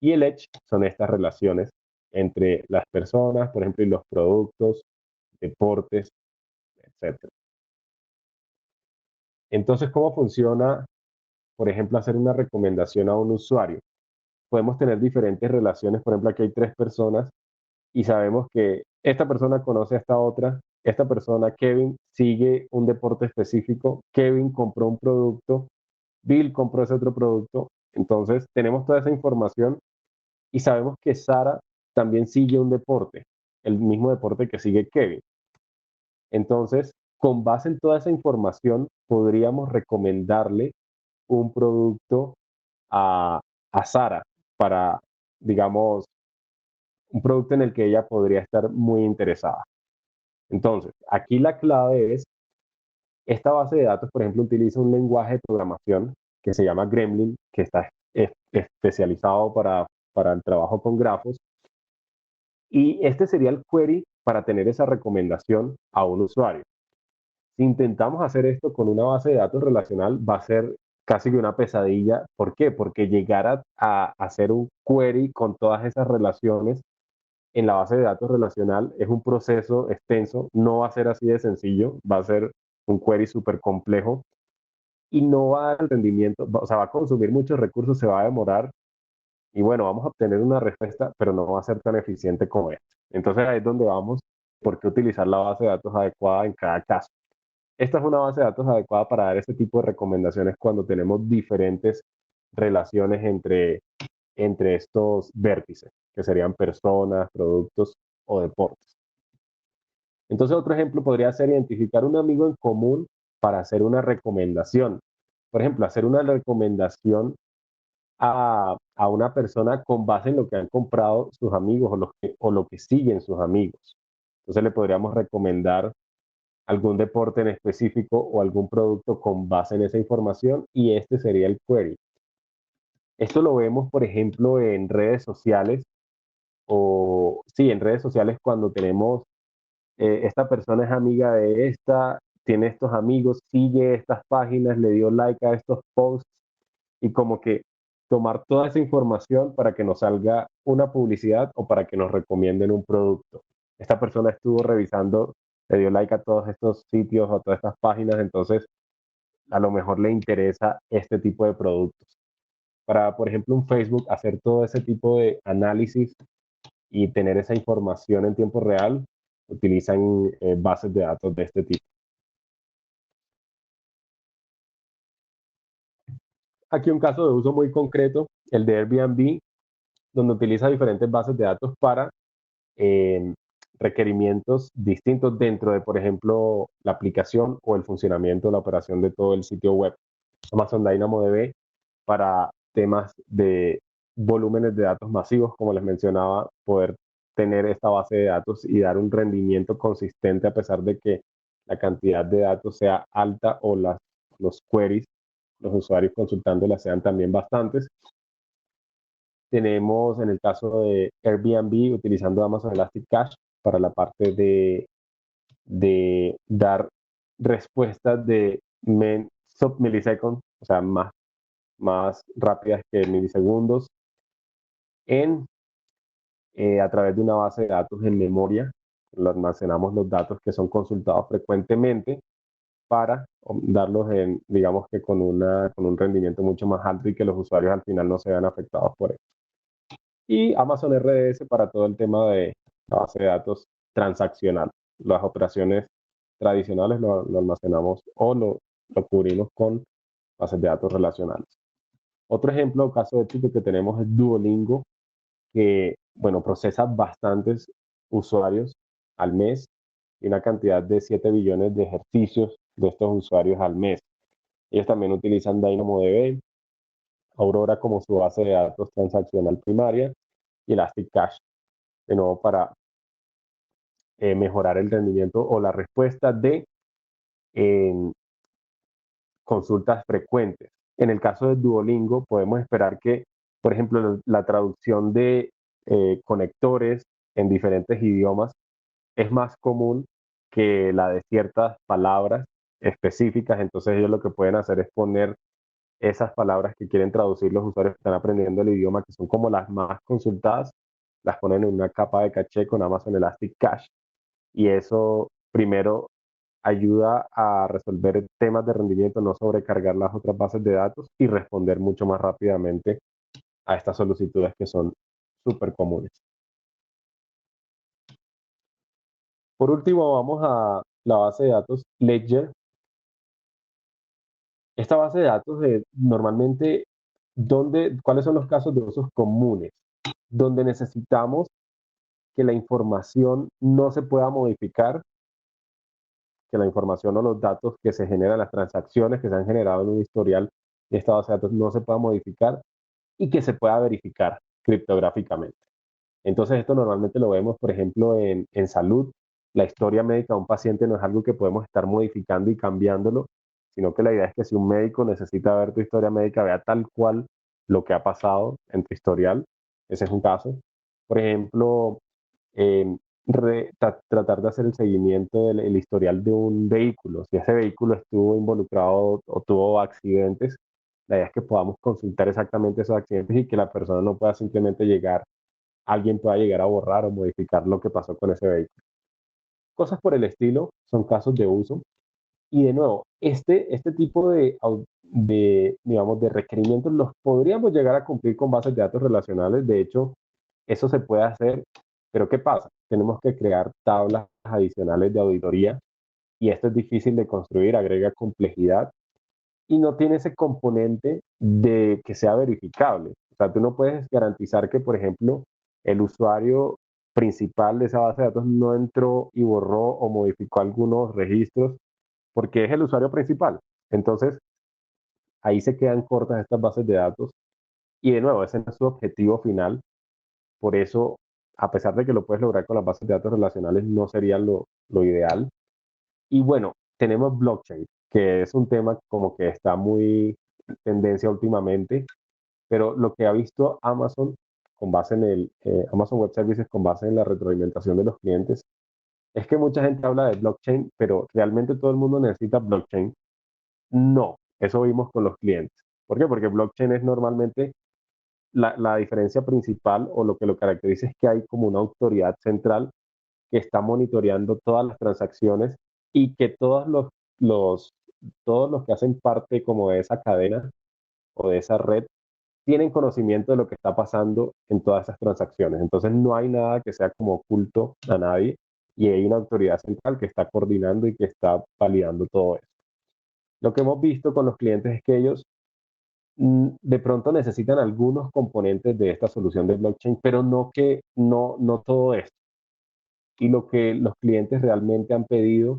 y el edge son estas relaciones entre las personas, por ejemplo, y los productos, deportes, etcétera. Entonces, ¿cómo funciona, por ejemplo, hacer una recomendación a un usuario? Podemos tener diferentes relaciones, por ejemplo, aquí hay tres personas y sabemos que esta persona conoce a esta persona, Kevin, sigue un deporte específico, Kevin compró un producto, Bill compró ese otro producto, entonces tenemos toda esa información y sabemos que Sara también sigue un deporte, el mismo deporte que sigue Kevin. Entonces, con base en toda esa información, podríamos recomendarle un producto a Sara para, digamos, un producto en el que ella podría estar muy interesada. Entonces, aquí la clave es, esta base de datos, por ejemplo, utiliza un lenguaje de programación que se llama Gremlin, que está especializado para el trabajo con grafos. Y este sería el query para tener esa recomendación a un usuario. Si intentamos hacer esto con una base de datos relacional, va a ser casi que una pesadilla. ¿Por qué? Porque llegar a hacer un query con todas esas relaciones en la base de datos relacional es un proceso extenso, no va a ser así de sencillo, va a ser un query súper complejo y no va a dar el rendimiento, o sea, va a consumir muchos recursos, se va a demorar y bueno, vamos a obtener una respuesta, pero no va a ser tan eficiente como esta. Entonces ahí es donde vamos, por qué utilizar la base de datos adecuada en cada caso. Esta es una base de datos adecuada para dar ese tipo de recomendaciones cuando tenemos diferentes relaciones entre estos vértices, que serían personas, productos o deportes. Entonces, otro ejemplo podría ser identificar un amigo en común para hacer una recomendación. Por ejemplo, hacer una recomendación a una persona con base en lo que han comprado sus amigos o lo que siguen sus amigos. Entonces le podríamos recomendar algún deporte en específico o algún producto con base en esa información y este sería el query. Esto lo vemos, por ejemplo, en redes sociales o sí, en redes sociales cuando tenemos, esta persona es amiga de esta, tiene estos amigos, sigue estas páginas, le dio like a estos posts y como que tomar toda esa información para que nos salga una publicidad o para que nos recomienden un producto. Esta persona estuvo revisando, le dio like a todos estos sitios o a todas estas páginas, entonces a lo mejor le interesa este tipo de productos. Para, por ejemplo, un Facebook, hacer todo ese tipo de análisis y tener esa información en tiempo real, utilizan bases de datos de este tipo. Aquí un caso de uso muy concreto, el de Airbnb, donde utiliza diferentes bases de datos para eh, requerimientos distintos dentro de, por ejemplo, la aplicación o el funcionamiento, la operación de todo el sitio web. Amazon DynamoDB para temas de volúmenes de datos masivos, como les mencionaba, poder tener esta base de datos y dar un rendimiento consistente a pesar de que la cantidad de datos sea alta o los queries, los usuarios consultándolas sean también bastantes. Tenemos en el caso de Airbnb utilizando Amazon Elastic Cache para la parte de dar respuestas de sub-milliseconds, o sea, más rápidas que milisegundos, en, a través de una base de datos en memoria. Lo almacenamos los datos que son consultados frecuentemente para darlos en, digamos que con un rendimiento mucho más alto y que los usuarios al final no se vean afectados por él. Y Amazon RDS para todo el tema de la base de datos transaccional. Las operaciones tradicionales lo almacenamos o lo cubrimos con bases de datos relacionales. Otro ejemplo, caso de éxito que tenemos es Duolingo, que, bueno, procesa bastantes usuarios al mes y una cantidad de 7 billones de ejercicios de estos usuarios al mes. Ellos también utilizan DynamoDB, Aurora como su base de datos transaccional primaria y Elastic Cache, de nuevo para mejorar el rendimiento o la respuesta de eh, consultas frecuentes. En el caso de Duolingo, podemos esperar que, por ejemplo, la traducción de conectores en diferentes idiomas es más común que la de ciertas palabras específicas. Entonces ellos lo que pueden hacer es poner esas palabras que quieren traducir los usuarios que están aprendiendo el idioma, que son como las más consultadas, las ponen en una capa de caché con Amazon Elastic Cache. Y eso primero ayuda a resolver temas de rendimiento, no sobrecargar las otras bases de datos y responder mucho más rápidamente a estas solicitudes que son súper comunes. Por último, vamos a la base de datos Ledger. Esta base de datos normalmente, ¿cuáles son los casos de usos comunes? Donde necesitamos que la información no se pueda modificar, que la información o los datos que se generan, las transacciones que se han generado en un historial de esta base de datos no se pueda modificar y que se pueda verificar criptográficamente. Entonces esto normalmente lo vemos, por ejemplo, en salud. La historia médica de un paciente no es algo que podemos estar modificando y cambiándolo, sino que la idea es que si un médico necesita ver tu historia médica, vea tal cual lo que ha pasado en tu historial. Ese es un caso. Por ejemplo, eh, tratar de hacer el seguimiento del historial de un vehículo. Si ese vehículo estuvo involucrado o tuvo accidentes, La idea es que podamos consultar exactamente esos accidentes y que la persona no pueda simplemente llegar, alguien pueda llegar a borrar o modificar lo que pasó con ese vehículo. Cosas por el estilo son casos de uso. Y de nuevo, este tipo digamos, de requerimientos los podríamos llegar a cumplir con bases de datos relacionales. De hecho, eso se puede hacer, pero ¿qué pasa? Tenemos que crear tablas adicionales de auditoría y esto es difícil de construir, agrega complejidad y no tiene ese componente de que sea verificable. O sea, tú no puedes garantizar que, por ejemplo, el usuario principal de esa base de datos no entró y borró o modificó algunos registros porque es el usuario principal. Entonces, ahí se quedan cortas estas bases de datos y de nuevo, ese no es su objetivo final. Por eso, a pesar de que lo puedes lograr con las bases de datos relacionales, no sería lo ideal. Y bueno, tenemos blockchain, que es un tema como que está muy en tendencia últimamente, pero lo que ha visto Amazon con base en el Amazon Web Services, con base en la retroalimentación de los clientes, es que mucha gente habla de blockchain, pero realmente todo el mundo necesita blockchain. No, eso vimos con los clientes. ¿Por qué? Porque blockchain es normalmente la diferencia principal o lo que lo caracteriza es que hay como una autoridad central que está monitoreando todas las transacciones y que los, todos los que hacen parte como de esa cadena o de esa red tienen conocimiento de lo que está pasando en todas esas transacciones. Entonces no hay nada que sea como oculto a nadie y hay una autoridad central que está coordinando y que está validando todo eso. Lo que hemos visto con los clientes es que ellos de pronto necesitan algunos componentes de esta solución de blockchain, pero no todo esto. Y lo que los clientes realmente han pedido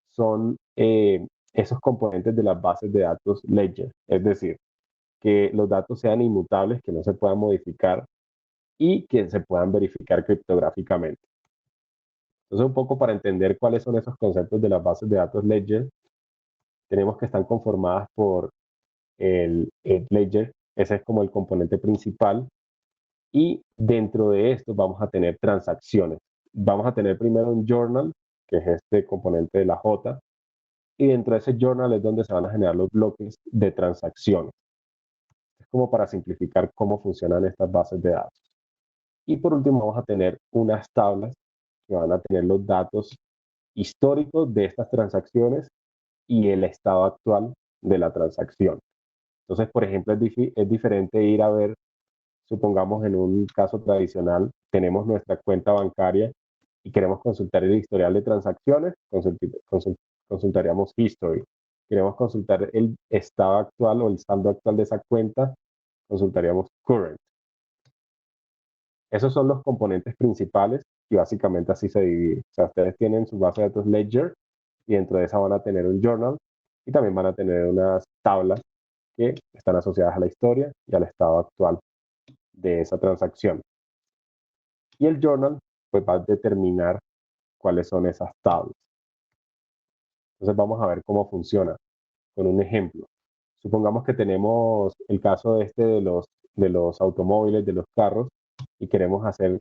son esos componentes de las bases de datos Ledger, es decir, que los datos sean inmutables, que no se puedan modificar y que se puedan verificar criptográficamente. Entonces, un poco para entender cuáles son esos conceptos de las bases de datos Ledger, tenemos que están conformadas por el ledger, ese es como el componente principal, y dentro de esto vamos a tener transacciones. Vamos a tener primero un journal, que es este componente de la J, y dentro de ese journal es donde se van a generar los bloques de transacciones. Es como para simplificar cómo funcionan estas bases de datos. Y por último vamos a tener unas tablas que van a tener los datos históricos de estas transacciones y el estado actual de la transacción. Entonces, por ejemplo, es diferente ir a ver, supongamos en un caso tradicional, tenemos nuestra cuenta bancaria y queremos consultar el historial de transacciones, consultaríamos history. Queremos consultar el estado actual o el saldo actual de esa cuenta, consultaríamos current. Esos son los componentes principales y básicamente así se divide. O sea, ustedes tienen su base de datos Ledger y dentro de esa van a tener un journal y también van a tener unas tablas que están asociadas a la historia y al estado actual de esa transacción. Y el journal pues va a determinar cuáles son esas tablas. Entonces vamos a ver cómo funciona con un ejemplo. Supongamos que tenemos el caso de los automóviles, de los carros, y queremos hacer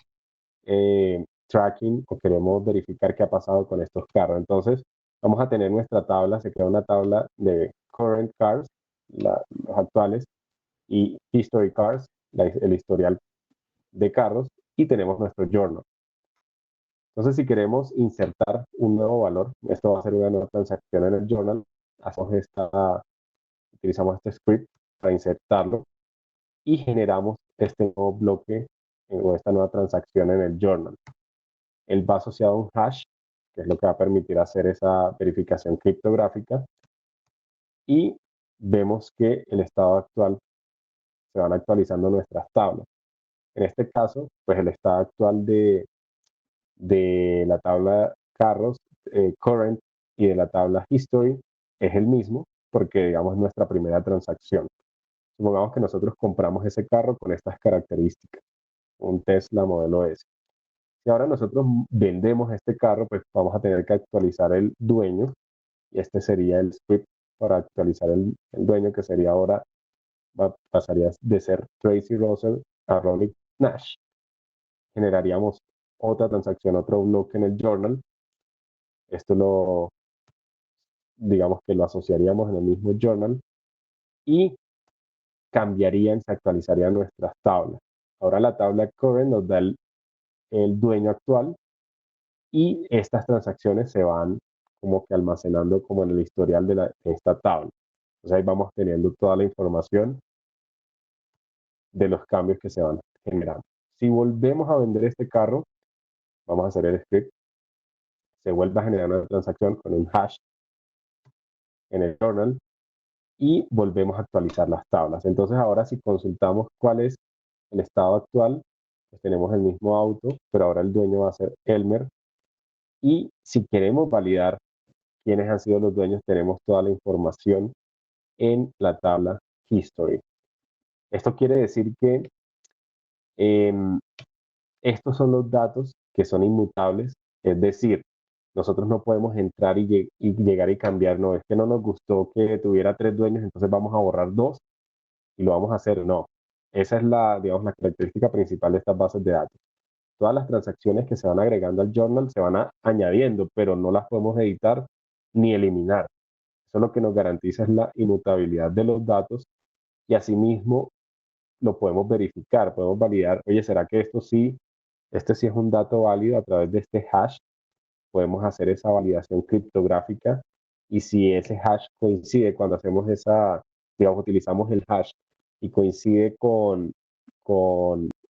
tracking o queremos verificar qué ha pasado con estos carros. Entonces, vamos a tener nuestra tabla, se crea una tabla de current cars, los actuales, y history cars, el historial de carros, y tenemos nuestro journal. Entonces, si queremos insertar un nuevo valor, esto va a ser una nueva transacción en el journal, utilizamos este script para insertarlo y generamos este nuevo bloque o esta nueva transacción en el journal. Él va asociado a un hash, que es lo que va a permitir hacer esa verificación criptográfica, y vemos que el estado actual se van actualizando nuestras tablas. En este caso, pues el estado actual de la tabla carros, current, y de la tabla history es el mismo, porque digamos es nuestra primera transacción. Supongamos que nosotros compramos ese carro con estas características, un Tesla modelo S. Si ahora nosotros vendemos este carro, pues vamos a tener que actualizar el dueño y este sería el script para actualizar el dueño, que sería ahora, pasaría de ser Tracy Russell a Ronnie Nash. Generaríamos otra transacción, otro bloque en el journal. Esto digamos que lo asociaríamos en el mismo journal y cambiarían, se actualizarían nuestras tablas. Ahora la tabla current nos da el dueño actual y estas transacciones se van como que almacenando como en el historial de esta tabla. Entonces ahí vamos teniendo toda la información de los cambios que se van generando. Si volvemos a vender este carro, vamos a hacer el script, se vuelve a generar una transacción con un hash en el journal y volvemos a actualizar las tablas. Entonces ahora si consultamos cuál es el estado actual, pues tenemos el mismo auto, pero ahora el dueño va a ser Elmer. Y si queremos validar quiénes han sido los dueños, tenemos toda la información en la tabla History. Esto quiere decir que estos son los datos que son inmutables, es decir, nosotros no podemos entrar y llegar y cambiar, no, es que no nos gustó que tuviera 3 dueños, entonces vamos a borrar 2 y lo vamos a hacer, no. Esa es la, digamos, la característica principal de estas bases de datos. Todas las transacciones que se van agregando al journal se van añadiendo, pero no las podemos editar ni eliminar. Eso lo que nos garantiza es la inmutabilidad de los datos y asimismo lo podemos verificar, podemos validar, oye, ¿será que este sí es un dato válido a través de este hash? Podemos hacer esa validación criptográfica y si ese hash coincide cuando hacemos digamos, utilizamos el hash y coincide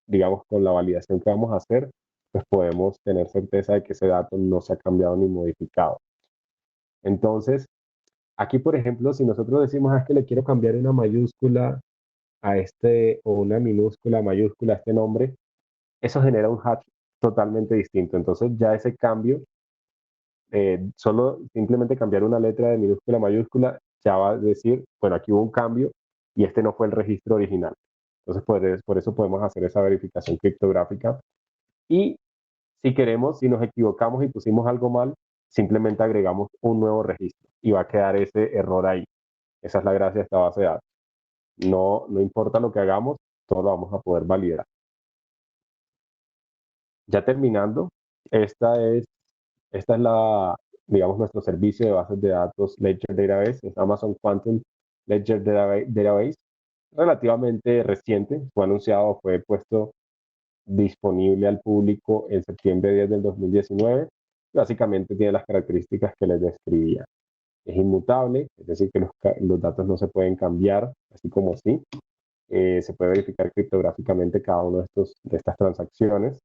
digamos, con la validación que vamos a hacer, pues podemos tener certeza de que ese dato no se ha cambiado ni modificado. Entonces, aquí, por ejemplo, si nosotros decimos que le quiero cambiar una mayúscula a o una minúscula mayúscula a este nombre, eso genera un hash totalmente distinto. Entonces ya ese cambio, solo simplemente cambiar una letra de minúscula a mayúscula, ya va a decir, bueno, aquí hubo un cambio y este no fue el registro original. Entonces por eso podemos hacer esa verificación criptográfica. Y si queremos, si nos equivocamos y pusimos algo mal, simplemente agregamos un nuevo registro y va a quedar ese error ahí. Esa es la gracia de esta base de datos. No importa lo que hagamos, todo lo vamos a poder validar. Ya terminando, esta es digamos, nuestro servicio de bases de datos Ledger Database, es Amazon Quantum Ledger Database, relativamente reciente, fue anunciado, fue puesto disponible al público en septiembre 10 del 2019. Básicamente tiene las características que les describía. Es inmutable, es decir, que los datos no se pueden cambiar, así como así. Se puede verificar criptográficamente cada una de estas transacciones.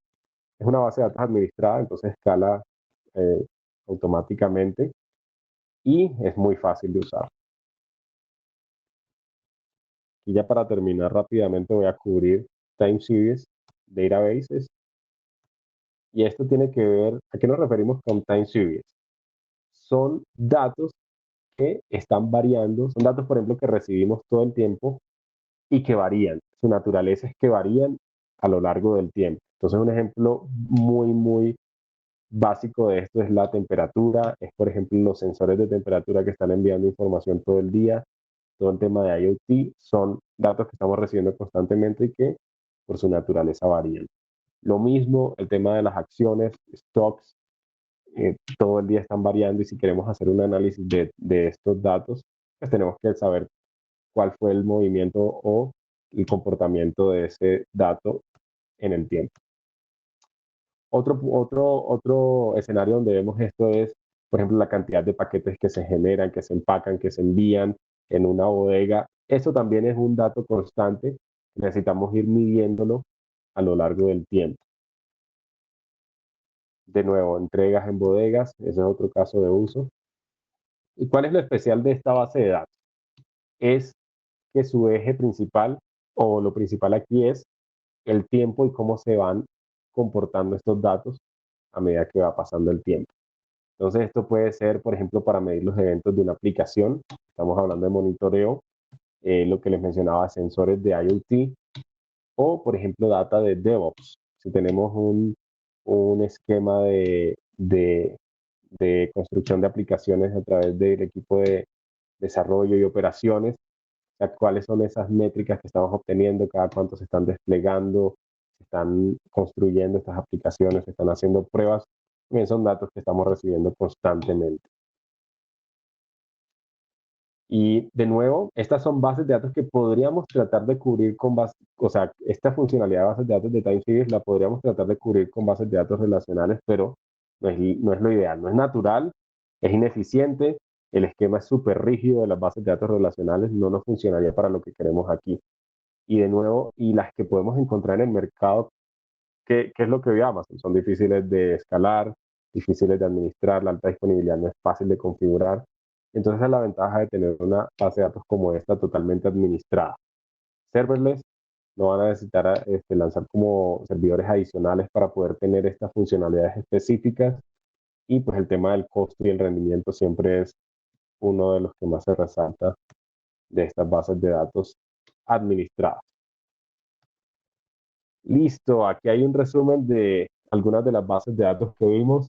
Es una base de datos administrada, entonces escala automáticamente y es muy fácil de usar. Y ya para terminar rápidamente voy a cubrir Time Series Databases. Y esto tiene que ver, ¿a qué nos referimos con Time Series? Son datos que están variando, son datos, por ejemplo, que recibimos todo el tiempo y que varían. Su naturaleza es que varían a lo largo del tiempo. Entonces, un ejemplo muy básico de esto es la temperatura, es por ejemplo los sensores de temperatura que están enviando información todo el día, todo el tema de IoT, son datos que estamos recibiendo constantemente y que por su naturaleza varían. Lo mismo el tema de las acciones, stocks, todo el día están variando y si queremos hacer un análisis de estos datos, pues tenemos que saber cuál fue el movimiento o el comportamiento de ese dato en el tiempo. Otro escenario donde vemos esto es, por ejemplo, la cantidad de paquetes que se generan, que se empacan, que se envían en una bodega. Eso también es un dato constante. Necesitamos ir midiéndolo a lo largo del tiempo. De nuevo, entregas en bodegas, ese es otro caso de uso. ¿Y cuál es lo especial de esta base de datos? Es que su eje principal, o lo principal aquí es el tiempo y cómo se van comportando estos datos a medida que va pasando el tiempo. Entonces, esto puede ser, por ejemplo, para medir los eventos de una aplicación. Estamos hablando de monitoreo, lo que les mencionaba, sensores de IoT o, por ejemplo, data de DevOps. Si tenemos un esquema de construcción de aplicaciones a través del equipo de desarrollo y operaciones, o sea, cuáles son esas métricas que estamos obteniendo, cada cuánto se están desplegando, se están construyendo estas aplicaciones, se están haciendo pruebas, también son datos que estamos recibiendo constantemente. Y de nuevo, estas son bases de datos que podríamos tratar de cubrir con bases, o sea, esta funcionalidad de bases de datos de time series la podríamos tratar de cubrir con bases de datos relacionales, pero no es lo ideal, no es natural, es ineficiente, el esquema es súper rígido de las bases de datos relacionales, no nos funcionaría para lo que queremos aquí. Y de nuevo, y las que podemos encontrar en el mercado, ¿qué es lo que ve Amazon? Son difíciles de escalar, difíciles de administrar, la alta disponibilidad no es fácil de configurar. Entonces, es la ventaja de tener una base de datos como esta totalmente administrada. Serverless no van a necesitar lanzar como servidores adicionales para poder tener estas funcionalidades específicas y pues el tema del costo y el rendimiento siempre es uno de los que más se resalta de estas bases de datos administradas. Listo, aquí hay un resumen de algunas de las bases de datos que vimos.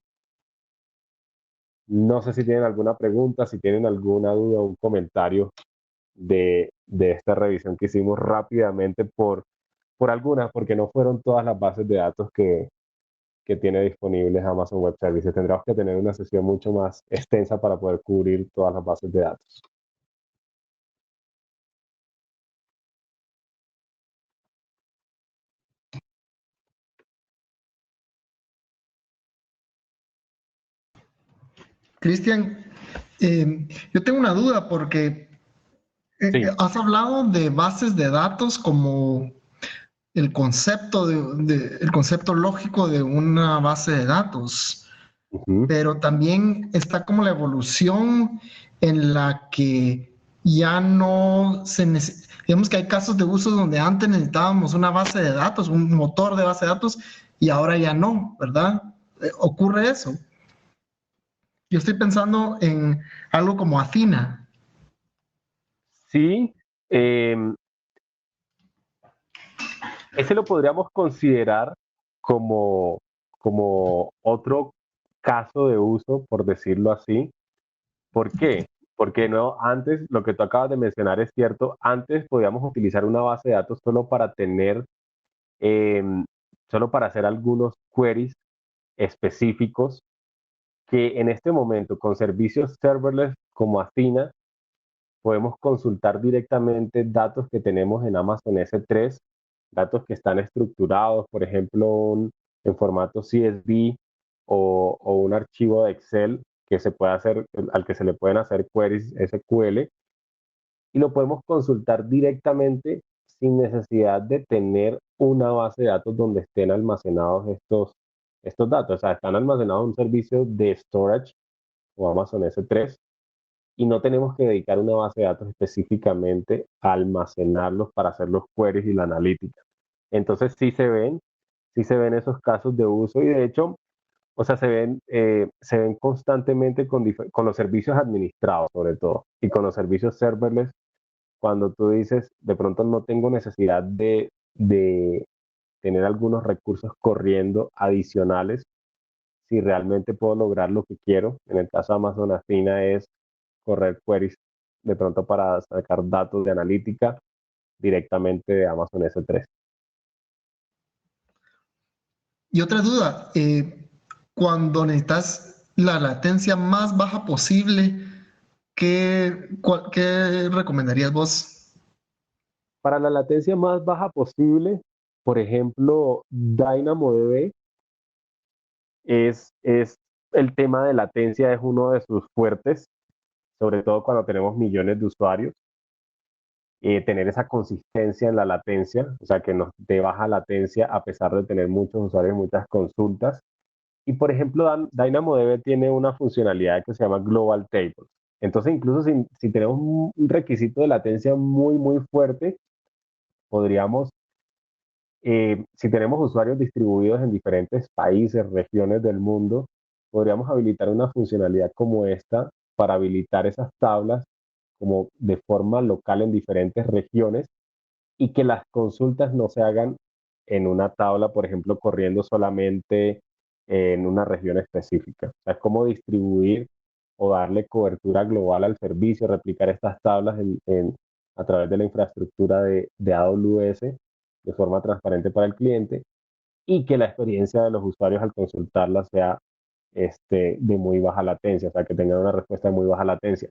No sé si tienen alguna pregunta, si tienen alguna duda o un comentario de esta revisión que hicimos rápidamente por algunas, porque no fueron todas las bases de datos que tiene disponibles Amazon Web Services. Tendremos que tener una sesión mucho más extensa para poder cubrir todas las bases de datos. Cristian, yo tengo una duda porque Sí. has hablado de bases de datos como el concepto, el concepto lógico de una base de datos, Ujú. pero también está como la evolución en la que ya no se necesita, digamos que hay casos de uso donde antes necesitábamos una base de datos, un motor de base de datos, y ahora ya no, ¿verdad? Ocurre eso. Yo estoy pensando en algo como Athena. Sí, ese lo podríamos considerar como, como otro caso de uso, por decirlo así. ¿Por qué? Porque no, antes, lo que tú acabas de mencionar es cierto, antes podíamos utilizar una base de datos solo para tener, em, solo para hacer algunos queries específicos que en este momento con servicios serverless como Athena podemos consultar directamente datos que tenemos en Amazon S3, datos que están estructurados, por ejemplo, en formato CSV o un archivo de Excel que se puede hacer, al que se le pueden hacer queries SQL, y lo podemos consultar directamente sin necesidad de tener una base de datos donde estén almacenados estos datos. O sea, están almacenados en un servicio de storage o Amazon S3 y no tenemos que dedicar una base de datos específicamente a almacenarlos para hacer los queries y la analítica. Entonces sí se ven esos casos de uso y de hecho, o sea, se ven constantemente con los servicios administrados sobre todo y con los servicios serverless cuando tú dices, de pronto no tengo necesidad de tener algunos recursos corriendo adicionales si realmente puedo lograr lo que quiero. En el caso de Amazon Athena es correr queries de pronto para sacar datos de analítica directamente de Amazon S3. Y otra duda, cuando necesitas la latencia más baja posible, ¿qué recomendarías vos? Para la latencia más baja posible, por ejemplo, DynamoDB es el tema de latencia es uno de sus fuertes, sobre todo cuando tenemos millones de usuarios. Tener esa consistencia en la latencia, o sea, que nos dé baja latencia a pesar de tener muchos usuarios, muchas consultas. Y por ejemplo, DynamoDB tiene una funcionalidad que se llama Global Tables. Entonces, incluso si tenemos un requisito de latencia muy, muy fuerte, podríamos, si tenemos usuarios distribuidos en diferentes países, regiones del mundo, podríamos habilitar una funcionalidad como esta para habilitar esas tablas como de forma local en diferentes regiones y que las consultas no se hagan en una tabla, por ejemplo, corriendo solamente en una región específica. O sea, es como distribuir o darle cobertura global al servicio, replicar estas tablas a través de la infraestructura de AWS de forma transparente para el cliente y que la experiencia de los usuarios al consultarlas sea de muy baja latencia, o sea, que tengan una respuesta de muy baja latencia.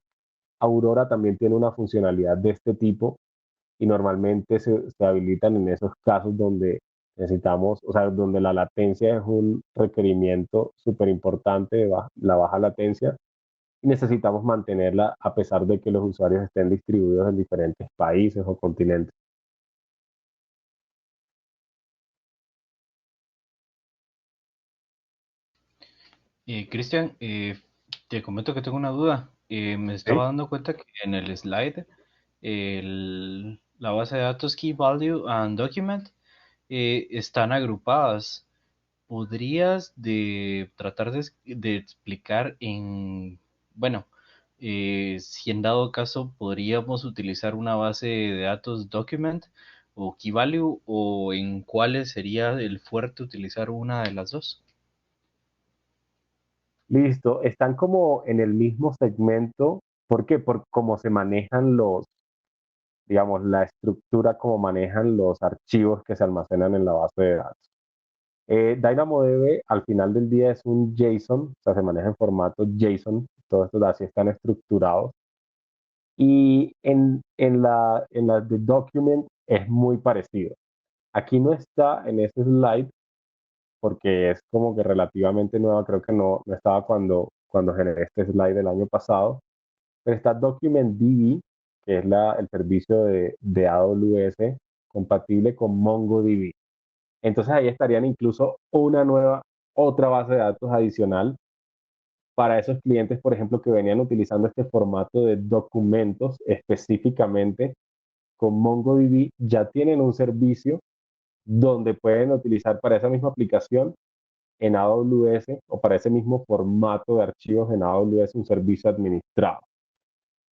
Aurora también tiene una funcionalidad de este tipo y normalmente se habilitan en esos casos donde necesitamos, o sea, donde la latencia es un requerimiento súper importante, la baja latencia, y necesitamos mantenerla a pesar de que los usuarios estén distribuidos en diferentes países o continentes. Cristian, te comento que tengo una duda. Me ¿Sí? estaba dando cuenta que en el slide, la base de datos Key Value and Document están agrupadas. ¿Podrías tratar de explicar bueno, si en dado caso podríamos utilizar una base de datos Document o Key Value o en cuáles sería el fuerte utilizar una de las dos? Listo, están como en el mismo segmento. ¿Por qué? Por cómo se manejan digamos, la estructura, cómo manejan los archivos que se almacenan en la base de datos. DynamoDB al final del día es un JSON, o sea, se maneja en formato JSON, todos estos así están estructurados. Y en la de Document es muy parecido. Aquí no está en ese slide porque es como que relativamente nueva, creo que no estaba cuando generé este slide el año pasado, pero está DocumentDB, que es el servicio de AWS compatible con MongoDB. Entonces ahí estarían incluso otra base de datos adicional para esos clientes, por ejemplo, que venían utilizando este formato de documentos específicamente con MongoDB, ya tienen un servicio donde pueden utilizar para esa misma aplicación en AWS o para ese mismo formato de archivos en AWS un servicio administrado.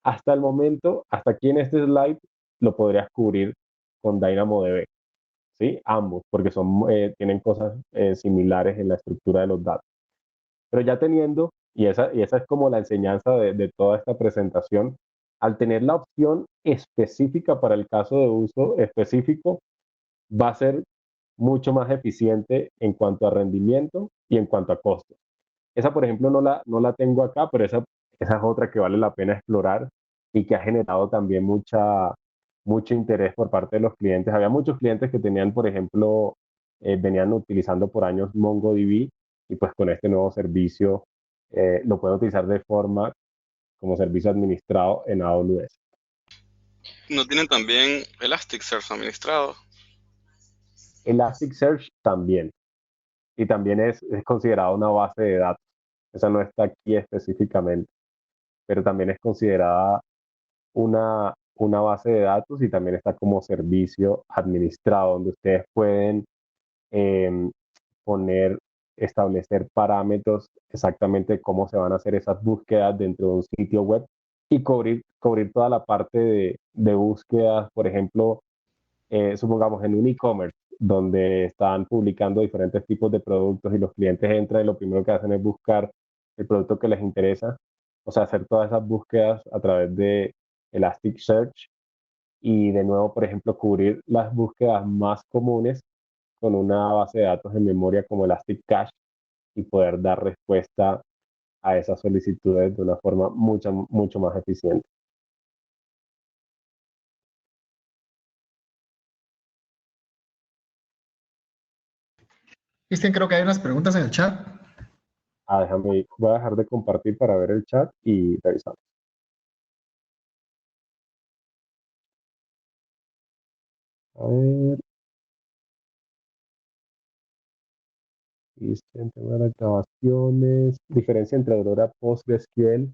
Hasta el momento, hasta aquí en este slide, lo podrías cubrir con DynamoDB, ¿sí? Ambos, porque tienen cosas similares en la estructura de los datos. Pero ya teniendo, y esa es como la enseñanza de toda esta presentación, al tener la opción específica para el caso de uso específico, va a ser mucho más eficiente en cuanto a rendimiento y en cuanto a costo. Esa, por ejemplo, no la tengo acá, pero esa es otra que vale la pena explorar y que ha generado también mucho interés por parte de los clientes. Había muchos clientes que tenían, por ejemplo, venían utilizando por años MongoDB y pues con este nuevo servicio lo pueden utilizar de forma como servicio administrado en AWS. ¿No tienen también Elasticsearch administrado? Elasticsearch también, y también es considerada una base de datos. Esa no está aquí específicamente, pero también es considerada una base de datos y también está como servicio administrado, donde ustedes pueden em, poner, establecer parámetros exactamente cómo se van a hacer esas búsquedas dentro de un sitio web y cubrir toda la parte de búsquedas, por ejemplo, supongamos en un e-commerce donde están publicando diferentes tipos de productos y los clientes entran y lo primero que hacen es buscar el producto que les interesa, o sea, hacer todas esas búsquedas a través de Elasticsearch y de nuevo, por ejemplo, cubrir las búsquedas más comunes con una base de datos en memoria como Elastic Cache y poder dar respuesta a esas solicitudes de una forma mucho más eficiente. Cristian, creo que hay unas preguntas en el chat. Voy a dejar de compartir para ver el chat y revisar. A ver, listo, en tema de las grabaciones, diferencia entre Aurora PostgreSQL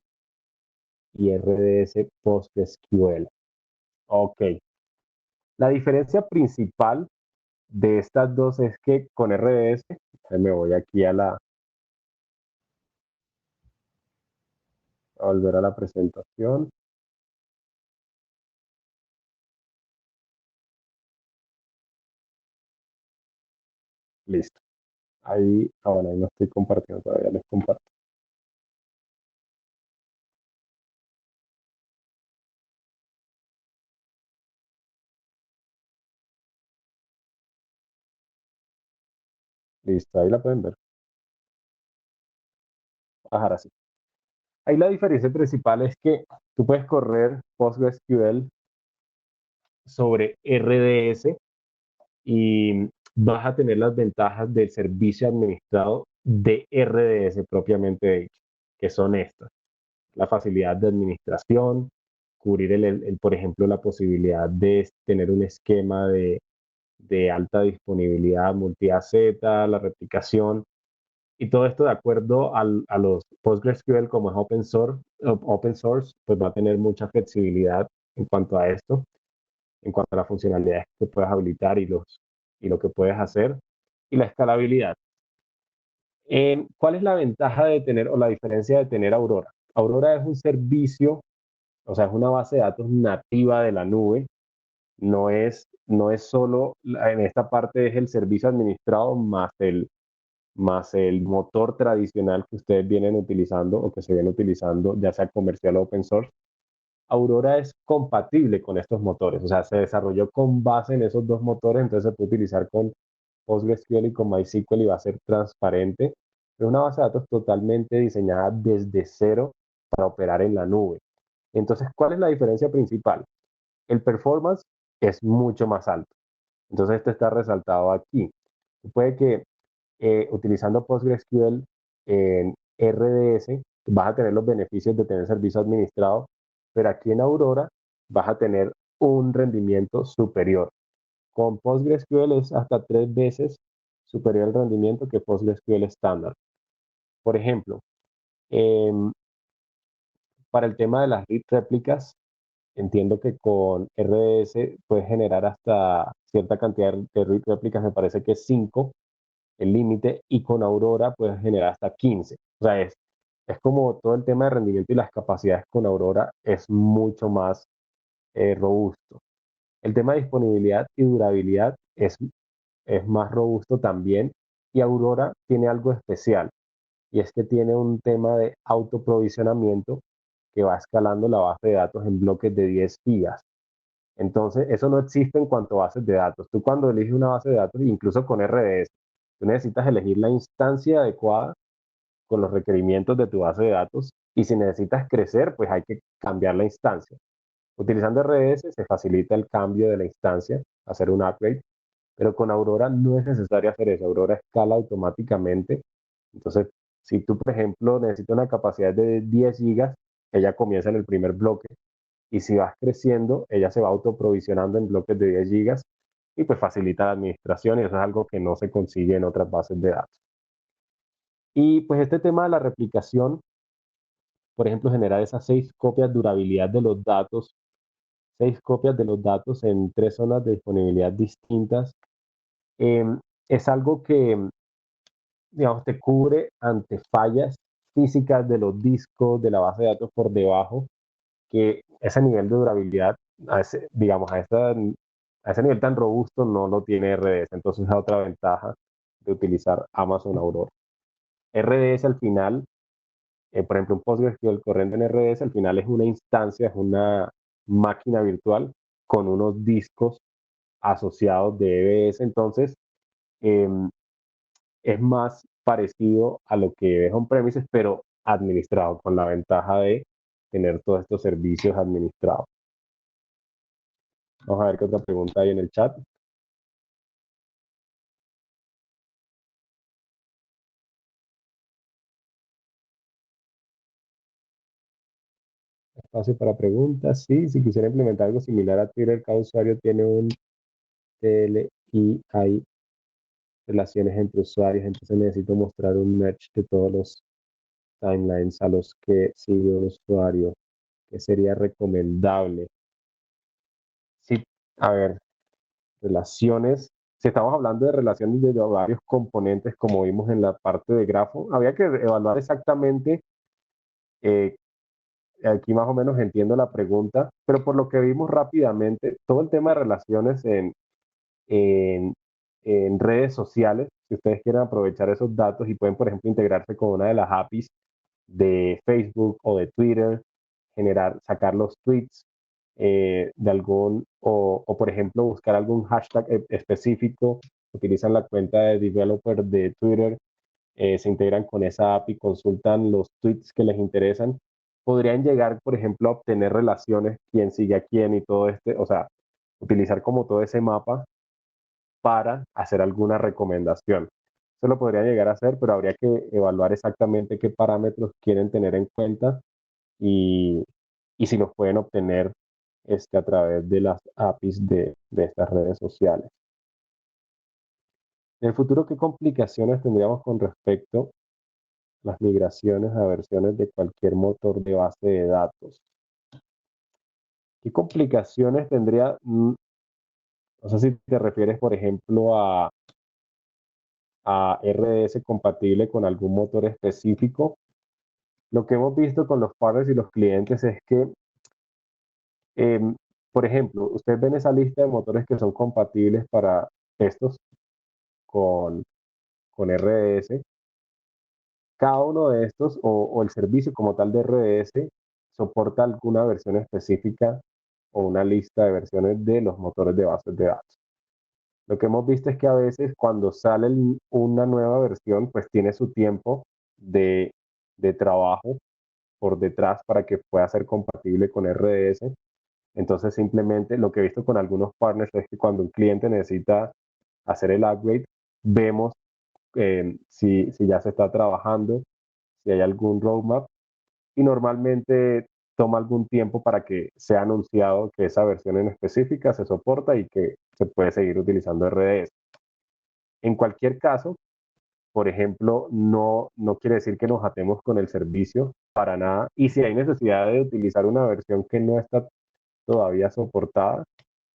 y RDS PostgreSQL. Ok, la diferencia principal de estas dos es que con RDS, me voy aquí a volver a la presentación. Listo. Bueno, ahí no estoy compartiendo todavía, les comparto. Listo, ahí la pueden ver. Bajar así. Ahí la diferencia principal es que tú puedes correr PostgreSQL sobre RDS y vas a tener las ventajas del servicio administrado de RDS propiamente dicho, que son estas: la facilidad de administración, cubrir por ejemplo, la posibilidad de tener un esquema de alta disponibilidad multi-AZ, la replicación, y todo esto de acuerdo a los PostgreSQL. Como es open source, pues va a tener mucha flexibilidad en cuanto a esto, en cuanto a las funcionalidades que puedes habilitar y lo que puedes hacer, y la escalabilidad. ¿Cuál es la ventaja de tener o la diferencia de tener Aurora? Aurora es un servicio, o sea, es una base de datos nativa de la nube. No es solo, en esta parte es el servicio administrado más el motor tradicional que ustedes vienen utilizando o que se viene utilizando, ya sea comercial o open source. Aurora es compatible con estos motores, o sea, se desarrolló con base en esos dos motores, entonces se puede utilizar con PostgreSQL y con MySQL y va a ser transparente. Es una base de datos totalmente diseñada desde cero para operar en la nube. Entonces, ¿cuál es la diferencia principal? El performance es mucho más alto. Entonces, esto está resaltado aquí. Puede que utilizando PostgreSQL en RDS vas a tener los beneficios de tener servicio administrado, pero aquí en Aurora vas a tener un rendimiento superior. Con PostgreSQL es hasta 3 veces superior el rendimiento que PostgreSQL estándar. Por ejemplo, em, para el tema de las read réplicas, entiendo que con RDS puedes generar hasta cierta cantidad de read réplicas, me parece que es 5 el límite, y con Aurora puedes generar hasta 15. O sea, es como todo el tema de rendimiento y las capacidades con Aurora es mucho más robusto. El tema de disponibilidad y durabilidad es más robusto también, y Aurora tiene algo especial, y es que tiene un tema de autoprovisionamiento que va escalando la base de datos en bloques de 10 gigas. Entonces, eso no existe en cuanto a bases de datos. Tú cuando eliges una base de datos, incluso con RDS, tú necesitas elegir la instancia adecuada con los requerimientos de tu base de datos, y si necesitas crecer, pues hay que cambiar la instancia. Utilizando RDS se facilita el cambio de la instancia, hacer un upgrade, pero con Aurora no es necesario hacer eso. Aurora escala automáticamente. Entonces, si tú, por ejemplo, necesitas una capacidad de 10 gigas, ella comienza en el primer bloque, y si vas creciendo, ella se va autoprovisionando en bloques de 10 gigas y pues facilita la administración, y eso es algo que no se consigue en otras bases de datos. Y pues este tema de la replicación, por ejemplo, generar esas 6 copias de durabilidad de los datos, 6 copias de los datos en 3 zonas de disponibilidad distintas, es algo que, digamos, te cubre ante fallas físicas de los discos, de la base de datos por debajo, que ese nivel de durabilidad, digamos, a ese nivel tan robusto no lo tiene RDS. Entonces es otra ventaja de utilizar Amazon Aurora. RDS al final, por ejemplo, un PostgreSQL corriendo en RDS, al final es una instancia, es una máquina virtual con unos discos asociados de EBS. Entonces, em, es más parecido a lo que es on-premises, pero administrado, con la ventaja de tener todos estos servicios administrados. Vamos a ver qué otra pregunta hay en el chat. Espacio para preguntas. Sí, si quisiera implementar algo similar a Twitter, cada usuario tiene un TL y hay relaciones entre usuarios, entonces necesito mostrar un merge de todos los timelines a los que sigue un usuario, que sería recomendable. Sí, a ver, relaciones. Si estamos hablando de relaciones de varios componentes, como vimos en la parte de grafo, había que evaluar exactamente. Aquí más o menos entiendo la pregunta, pero por lo que vimos rápidamente, todo el tema de relaciones en, en redes sociales, si ustedes quieren aprovechar esos datos y pueden, por ejemplo, integrarse con una de las APIs de Facebook o de Twitter, sacar los tweets de o por ejemplo, buscar algún hashtag específico, utilizan la cuenta de developer de Twitter, se integran con esa API, consultan los tweets que les interesan podrían llegar, por ejemplo, a obtener relaciones, quién sigue a quién y todo o sea, utilizar como todo ese mapa para hacer alguna recomendación. Eso lo podrían llegar a hacer, pero habría que evaluar exactamente qué parámetros quieren tener en cuenta y, y si los pueden obtener a través de las APIs de estas redes sociales. En el futuro, ¿qué complicaciones tendríamos con respecto a las migraciones a versiones de cualquier motor de base de datos? ¿Qué complicaciones tendría? No sé si te refieres, por ejemplo, a RDS compatible con algún motor específico. Lo que hemos visto con los partners y los clientes es que, em, por ejemplo, ustedes ven esa lista de motores que son compatibles para estos con RDS. Cada uno de estos o el servicio como tal de RDS soporta alguna versión específica o una lista de versiones de los motores de bases de datos. Lo que hemos visto es que a veces cuando sale una nueva versión, pues tiene su tiempo de trabajo por detrás para que pueda ser compatible con RDS. Entonces simplemente lo que he visto con algunos partners es que cuando un cliente necesita hacer el upgrade, vemos si ya se está trabajando, si hay algún roadmap y normalmente toma algún tiempo para que sea anunciado que esa versión en específica se soporta y que se puede seguir utilizando RDS. En cualquier caso, por ejemplo, no quiere decir que nos atemos con el servicio para nada. Y si hay necesidad de utilizar una versión que no está todavía soportada,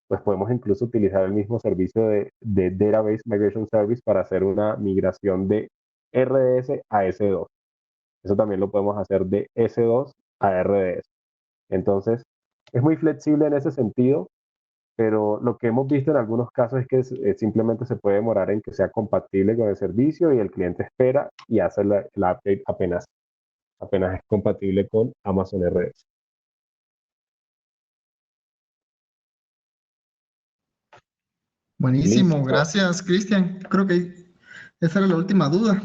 pues podemos incluso utilizar el mismo servicio de Database Migration Service para hacer una migración de RDS a S2. Eso también lo podemos hacer de S2 a RDS. Entonces, es muy flexible en ese sentido, pero lo que hemos visto en algunos casos es que simplemente se puede demorar en que sea compatible con el servicio y el cliente espera y hace la update apenas es compatible con Amazon RDS. Buenísimo, Listo. gracias, Cristian. Creo que esa era la última duda.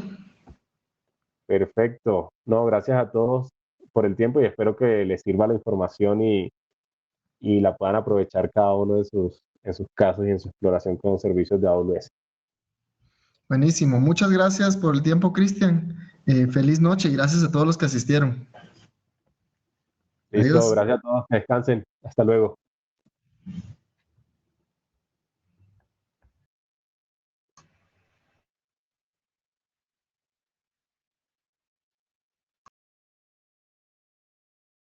Perfecto. No, gracias a todos por el tiempo y espero que les sirva la información y la puedan aprovechar cada uno en sus casos y en su exploración con servicios de AWS. Buenísimo, muchas gracias por el tiempo, Cristian. Feliz noche y gracias a todos los que asistieron. Listo, Adiós. gracias a todos. Descansen. Hasta luego.